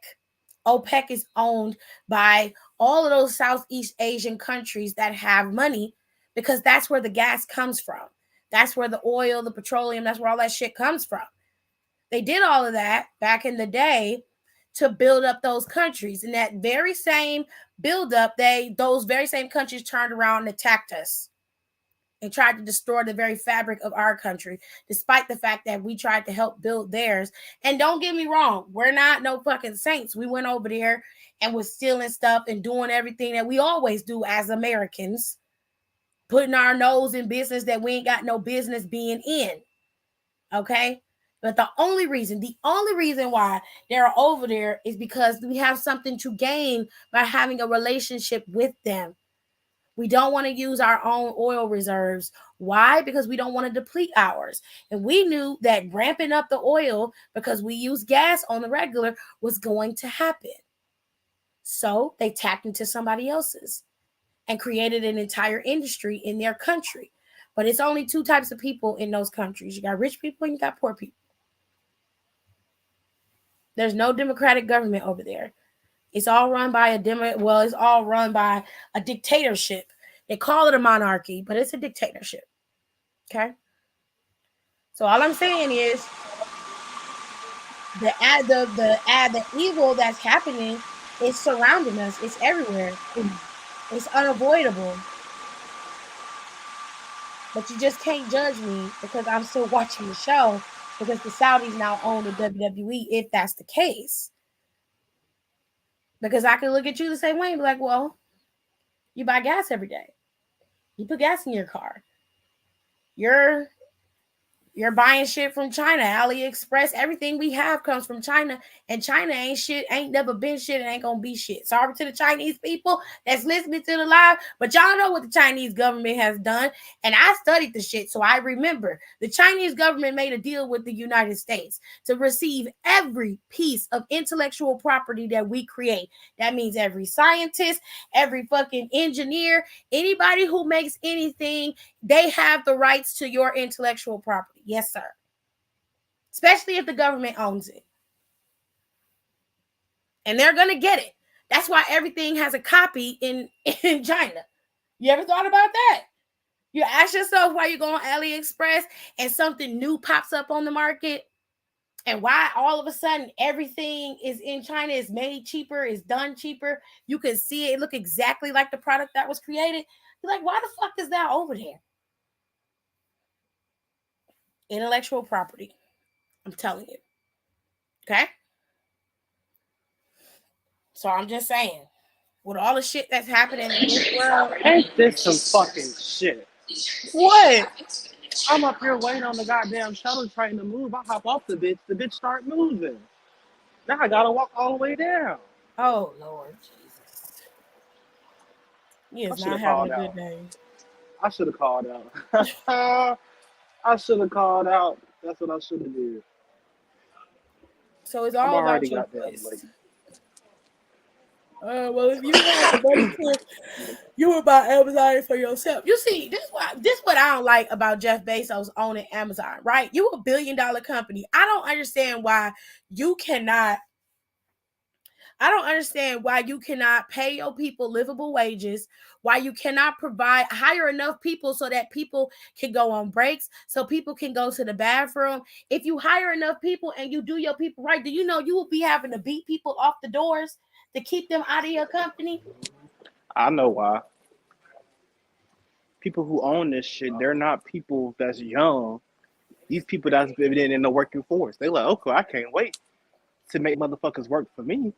OPEC is owned by all of those Southeast Asian countries that have money because that's where the gas comes from. That's where the oil, the petroleum, that's where all that shit comes from. They did all of that back in the day to build up those countries. And that very same buildup, those very same countries turned around and attacked us and tried to destroy the very fabric of our country, despite the fact that we tried to help build theirs. And don't get me wrong, we're not no fucking saints. We went over there and was stealing stuff and doing everything that we always do as Americans, putting our nose in business that we ain't got no business being in. Okay? But the only reason why they're over there is because we have something to gain by having a relationship with them. We don't want to use our own oil reserves. Why? Because we don't want to deplete ours. And we knew that ramping up the oil because we use gas on the regular was going to happen. So they tapped into somebody else's and created an entire industry in their country. But it's only two types of people in those countries. You got rich people and you got poor people. There's no democratic government over there. It's all run by it's all run by a dictatorship. They call it a monarchy, but it's a dictatorship. Okay? So all I'm saying is the evil that's happening is surrounding us. It's everywhere. It's unavoidable. But you just can't judge me because I'm still watching the show because the Saudis now own the WWE if that's the case. Because I can look at you the same way and be like, well, you buy gas every day. You put gas in your car. You're buying shit from China, AliExpress. Everything we have comes from China, and China ain't shit, ain't never been shit, and ain't gonna be shit. Sorry to the Chinese people that's listening to the live, but y'all know what the Chinese government has done, and I studied the shit, so I remember. The Chinese government made a deal with the United States to receive every piece of intellectual property that we create. That means every scientist, every fucking engineer, anybody who makes anything, they have the rights to your intellectual property. Yes, sir. Especially if the government owns it. And they're going to get it. That's why everything has a copy in China. You ever thought about that? You ask yourself why you go on AliExpress and something new pops up on the market, and why all of a sudden everything is in China, is made cheaper, is done cheaper. You can see it look exactly like the product that was created. You're like, why the fuck is that over there? Intellectual property. I'm telling you. Okay? So I'm just saying, with all the shit that's happening in this world. Ain't this some fucking shit? What? I'm up here waiting on the goddamn shuttle train to move. I hop off the bitch start moving. Now I gotta walk all the way down. Oh, Lord Jesus. He I is should not have having a called good out. day. I should have called out. I should have called out. That's what I should have did. So it's I'm all about already your goddamn late. choice. Well, if you have the money to, you would buy Amazon for yourself. You see, this what I don't like about Jeff Bezos owning Amazon, right? You a $1 billion company. You cannot I don't understand why you cannot pay your people livable wages, why you cannot hire enough people so that people can go on breaks, so people can go to the bathroom. If you hire enough people and you do your people right, do you know you will be having to beat people off the doors to keep them out of your company? I know why. People who own this shit, they're not people that's young. These people that's been in the working force. They like, okay, I can't wait to make motherfuckers work for me.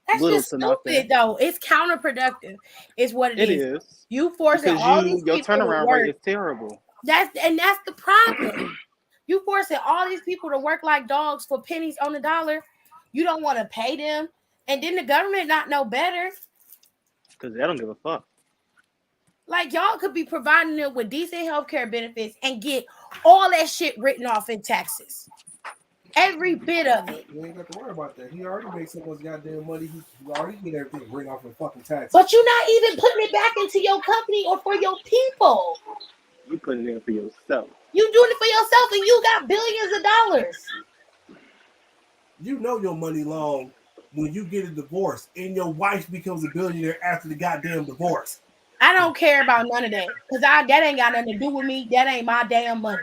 That's Little just to nothing. stupid, though. It's counterproductive, is what it It is. is. You forcing Because all these your people to turnaround rate work. is terrible. That's the problem. You forcing all these people to work like dogs for pennies on the dollar. You don't want to pay them, and then the government not know better. Because they don't give a fuck. Like, y'all could be providing them with decent healthcare benefits and get all that shit written off in taxes. Every bit of it. You ain't got to worry about that. He already made so much goddamn money. He already get everything written off in fucking taxes. But you're not even putting it back into your company or for your people. You put it in for yourself. You doing it for yourself, and you got billions of dollars. You know your money long when you get a divorce and your wife becomes a billionaire after the goddamn divorce. I don't care about none of that because that ain't got nothing to do with me. That ain't my damn money.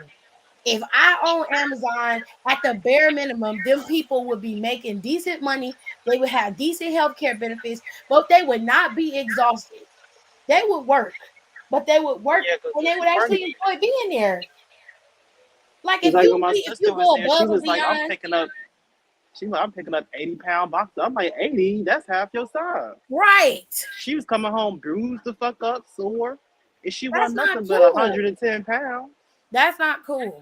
If I own Amazon, at the bare minimum, them people would be making decent money. They would have decent healthcare benefits, but they would not be exhausted. They would work, but they would work Yeah, because and they would it's funny. actually enjoy being there. Like It's if like you when my if you sister was go there, she above and was like, beyond, I'm picking up 80-pound boxes. I'm like, 80? That's half your size. right? She was coming home bruised the fuck up, sore. And she That's wasn't not nothing but cool. 110 pounds. That's not cool.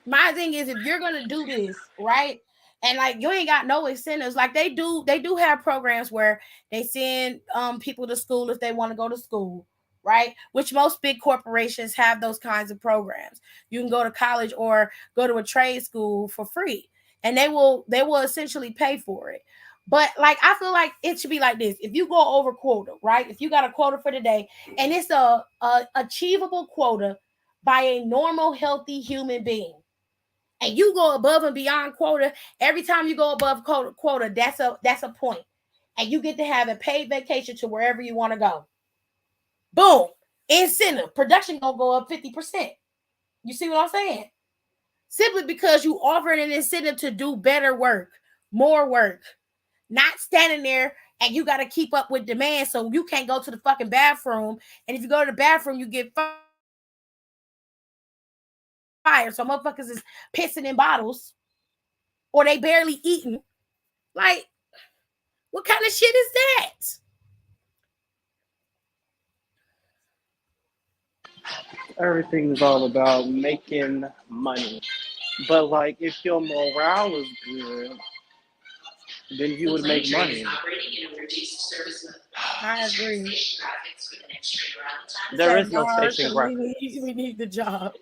My thing is, if you're gonna do this right, and like you ain't got no incentives, like they do have programs where they send people to school if they want to go to school, right? Which most big corporations have those kinds of programs. You can go to college or go to a trade school for free, and they will essentially pay for it. But like I feel like it should be like this. If you go over quota, right? If you got a quota for the day and it's a achievable quota by a normal, healthy human being, and you go above and beyond quota, every time you go above quota, that's a point. And you get to have a paid vacation to wherever you want to go. Boom. Incentive. Production gonna go up 50%. You see what I'm saying? Simply because you offer an incentive to do better work, more work, not standing there and you got to keep up with demand, so you can't go to the fucking bathroom. And if you go to the bathroom, you get fired. So motherfuckers is pissing in bottles, or they barely eating. Like, what kind of shit is that? Everything's all about making money. But like, if your morale is good, then you would make money. I agree. He There said is no bars station because graphic. we need the job.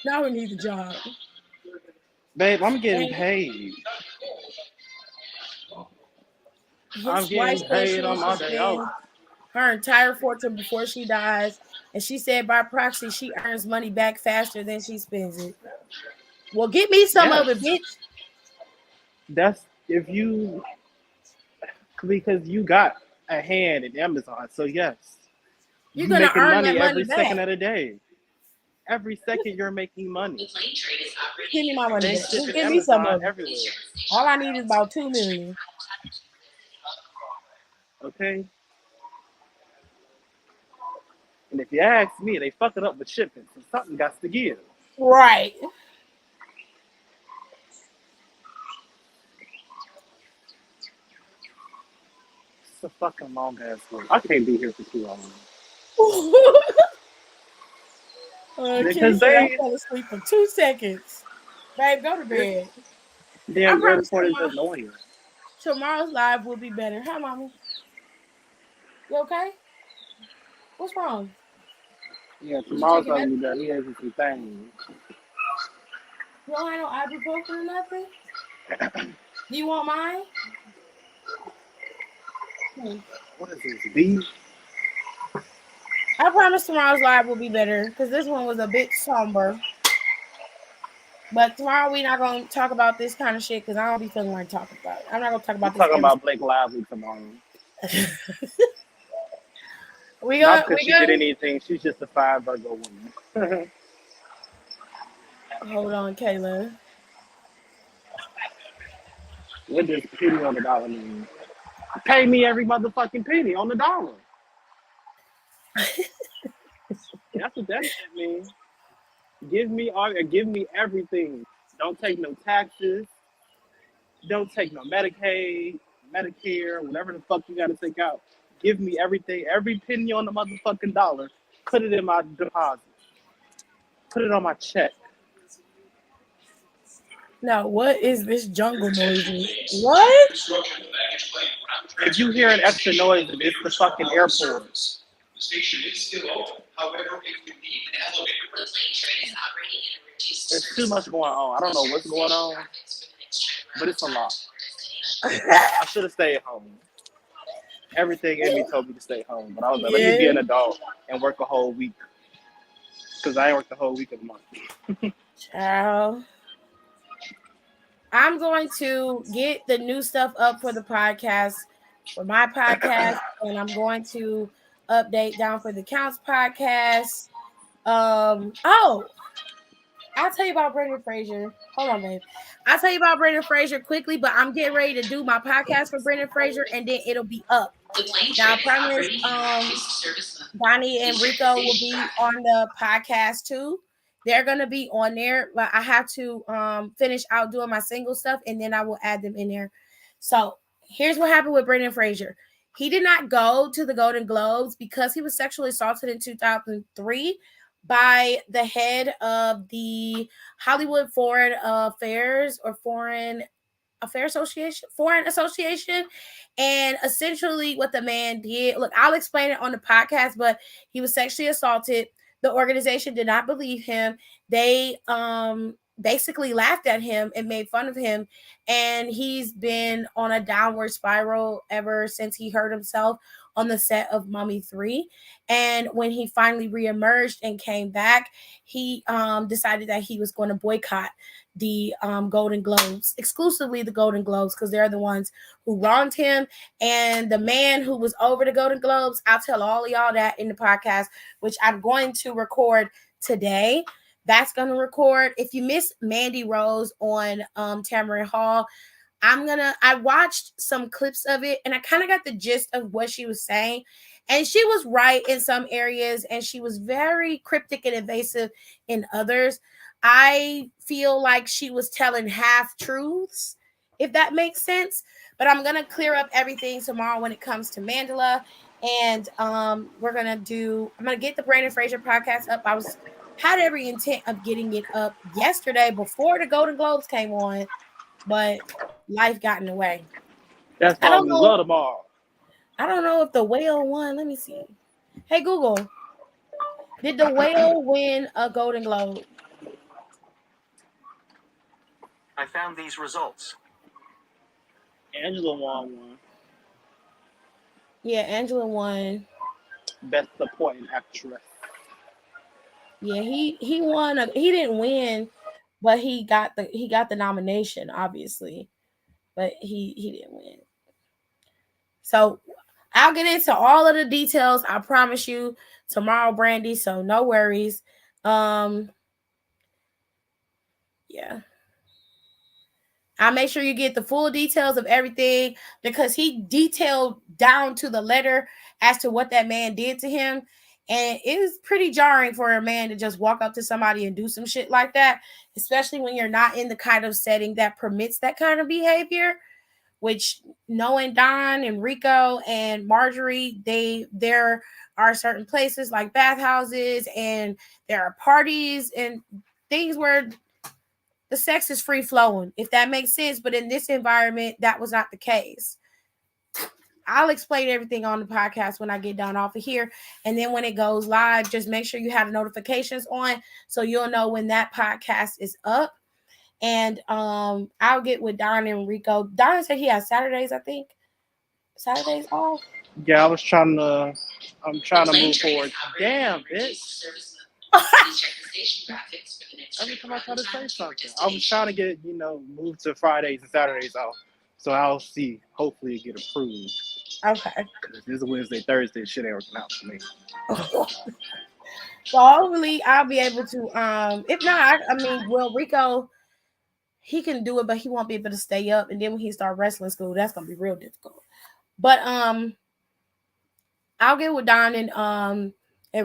Now we need the job. Babe, I'm getting And paid. I'm his wife getting said she paid on wants to my day off. spend her entire fortune before she dies. And she said by proxy, she earns money back faster than she spends it. Well, get me some of Yes. it, bitch. That's if you because you got a hand in Amazon. So yes, You're you gonna making earn that money money every second back. of the day. Every second you're making money. Give me my money They back. ship Just in give me some Amazon of it. everywhere. All I need is about 2 million. Okay? And if you ask me, they fuck it up with shipping. So something got to give. Right. It's a fucking long ass word. I can't be here for too long. Kitty Because said I they fell asleep for 2 seconds. Babe, go to this bed. I damn promise airport is annoying. tomorrow's live will be better. Hi, mommy. You okay? What's wrong? Yeah, You tomorrow's taking gonna be medicine? better. He has some things. You don't have no ibuprofen or nothing? Do you want mine? Hmm. What is this? Beef? I promise tomorrow's live will be better because this one was a bit somber. But tomorrow we're not gonna talk about this kind of shit because I don't be feeling like talking about it. I'm not gonna talk I'm about this talking every. about Blake Lively tomorrow. we Not gonna because we she did gonna anything. She's just a fine Virgo woman. hold on, Kayla. What does penny on the dollar mean? Pay me every motherfucking penny on the dollar. That's what that shit means. Give me everything. Don't take no taxes. Don't take no Medicaid, Medicare, whatever the fuck you gotta take out. Give me everything, every penny on the motherfucking dollar. Put it in my deposit. Put it on my check. Now, what is this jungle noises? What? If you hear an extra noise, it's the fucking airport. There's too much going on. I don't know what's going on, but it's a lot. I should have stayed home. Everything in me told me to stay home, but I was like, let me be Yeah. an adult and work a whole week. Because I ain't worked the whole week of the month. Child. I'm going to get the new stuff up for the podcast, for my podcast, and I'm going to update down for the Counts podcast. Oh, I'll tell you about Brendan Fraser. Hold on, babe. I'll tell you about Brendan Fraser quickly, but I'm getting ready to do my podcast for Brendan Fraser, and then it'll be up. Now, I promise, Bonnie and Rico will be on the podcast too. They're gonna be on there, but I have to finish out doing my single stuff and then I will add them in there. So here's what happened with Brendan Fraser. He did not go to the Golden Globes because he was sexually assaulted in 2003 by the head of the Hollywood Foreign Affairs or Foreign Association. And essentially what the man did, look, I'll explain it on the podcast, but he was sexually assaulted. The organization did not believe him. They basically laughed at him and made fun of him, and he's been on a downward spiral ever since he hurt himself on the set of Mummy 3. And when he finally reemerged and came back, he decided that he was going to boycott the Golden Globes, exclusively the Golden Globes, because they're the ones who wronged him. And the man who was over the Golden Globes, I'll tell all of y'all that in the podcast, which I'm going to record today. That's going to record. If you miss Mandy Rose on Tamarind Hall, I watched some clips of it and I kind of got the gist of what she was saying. And she was right in some areas and she was very cryptic and evasive in others. I feel like she was telling half truths, if that makes sense. But I'm gonna clear up everything tomorrow when it comes to Mandela. And I'm gonna get the Brandon Fraser podcast up. I was had every intent of getting it up yesterday before the Golden Globes came on, but life got in the way. That's I why don't we know. love them all. I don't know if the whale won. Let me see. Hey Google, did the whale win a Golden Globe? I found these results. Angela won one. Yeah, Angela won. Best supporting actress. Yeah, he won. He didn't win, but he got the nomination, obviously. But he didn't win. So I'll get into all of the details. I promise you tomorrow, Brandy. So no worries. Yeah. I'll make sure you get the full details of everything because he detailed down to the letter as to what that man did to him. And it was pretty jarring for a man to just walk up to somebody and do some shit like that, especially when you're not in the kind of setting that permits that kind of behavior. Which, knowing Don and Rico and Marjorie, there are certain places like bathhouses and there are parties and things where the sex is free flowing, if that makes sense. But in this environment, that was not the case. I'll explain everything on the podcast when I get done off of here. And then when it goes live, just make sure you have the notifications on so you'll know when that podcast is up. And I'll get with Don and Rico. Don said he has Saturdays, I think. Saturdays off. Yeah, I'm trying to move forward. Damn, bitch. Every time I try to say something, I was trying to get, moved to Fridays and Saturdays off. So I'll see. Hopefully it get approved. Okay. Because this is Wednesday, Thursday, shit ain't working out for me. So hopefully I'll be able to if not, I mean, well, Rico, he can do it, but he won't be able to stay up. And then when he start wrestling school, that's gonna be real difficult. But I'll get with Don and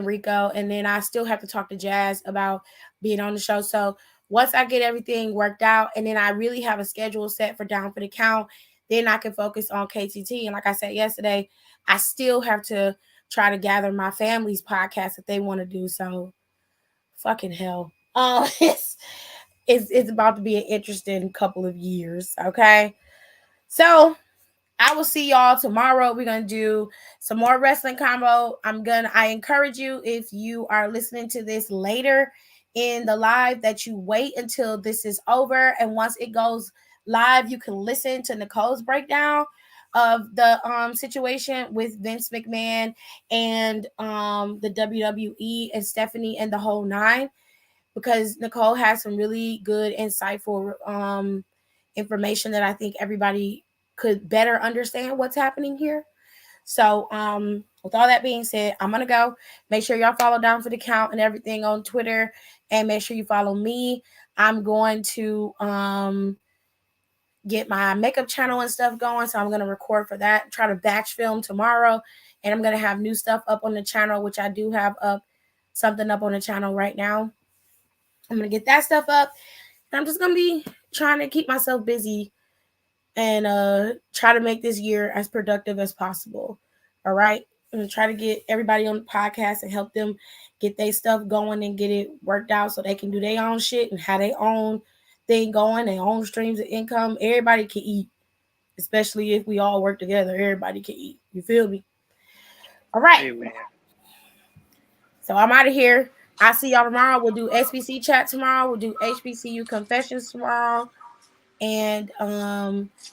Rico, and then I still have to talk to Jazz about being on the show. So once I get everything worked out, and then I really have a schedule set for Down for the Count, then I can focus on KTT. And like I said yesterday, I still have to try to gather my family's podcast that they want to do. So fucking hell, it's about to be an interesting couple of years. Okay, so I will see y'all tomorrow. We're gonna do some more wrestling combo. I encourage you, if you are listening to this later in the live, that you wait until this is over. And once it goes live, you can listen to Nicole's breakdown of the situation with Vince McMahon and the WWE and Stephanie and the whole nine, because Nicole has some really good, insightful information that I think everybody could better understand what's happening here. So, with all that being said, I'm gonna go. Make sure y'all follow Down for the Count and everything on Twitter, and make sure you follow me. I'm going to get my makeup channel and stuff going, so I'm gonna record for that. Try to batch film tomorrow, and I'm gonna have new stuff up on the channel, which I do have up something up on the channel right now. I'm gonna get that stuff up. And I'm just gonna be trying to keep myself busy and try to make this year as productive as possible. All right. I'm gonna try to get everybody on the podcast and help them get their stuff going and get it worked out so they can do their own shit and have their own thing going, their own streams of income. Everybody can eat, especially if we all work together. Everybody can eat. You feel me? All right. Amen. So I'm out of here. I'll see y'all tomorrow. We'll do SBC chat tomorrow. We'll do HBCU confessions tomorrow. And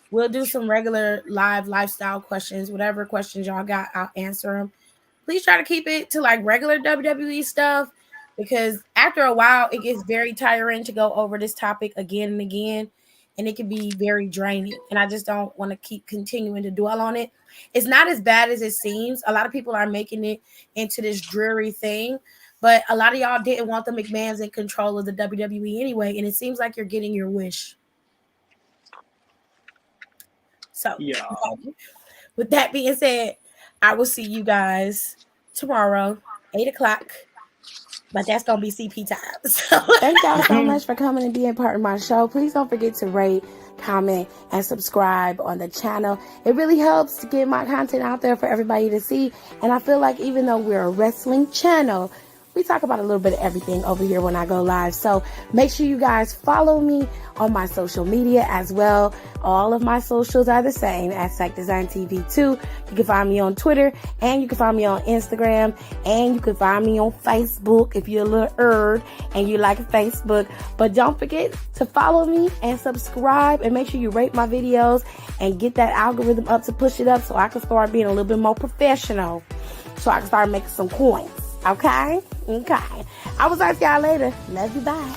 we'll do some regular live lifestyle questions. Whatever questions y'all got, I'll answer them. Please try to keep it to like regular WWE stuff, because after a while it gets very tiring to go over this topic again and again, and it can be very draining, and I just don't want to keep continuing to dwell on it. It's not as bad as it seems. A lot of people are making it into this dreary thing, but a lot of y'all didn't want the McMahons in control of the WWE anyway, and it seems like you're getting your wish. So Yeah. with that being said, I will see you guys tomorrow, 8 o'clock. But that's going to be CP time. So thank y'all so much for coming and being part of my show. Please don't forget to rate, comment, and subscribe on the channel. It really helps to get my content out there for everybody to see. And I feel like even though we're a wrestling channel, we talk about a little bit of everything over here when I go live. So make sure you guys follow me on my social media as well. All of my socials are the same at Psych Design TV 2. You can find me on Twitter, and you can find me on Instagram, and you can find me on Facebook if you're a little nerd and you like Facebook. But don't forget to follow me and subscribe, and make sure you rate my videos and get that algorithm up to push it up so I can start being a little bit more professional, so I can start making some coins. Okay? Okay. I will talk to y'all later. Love you. Bye.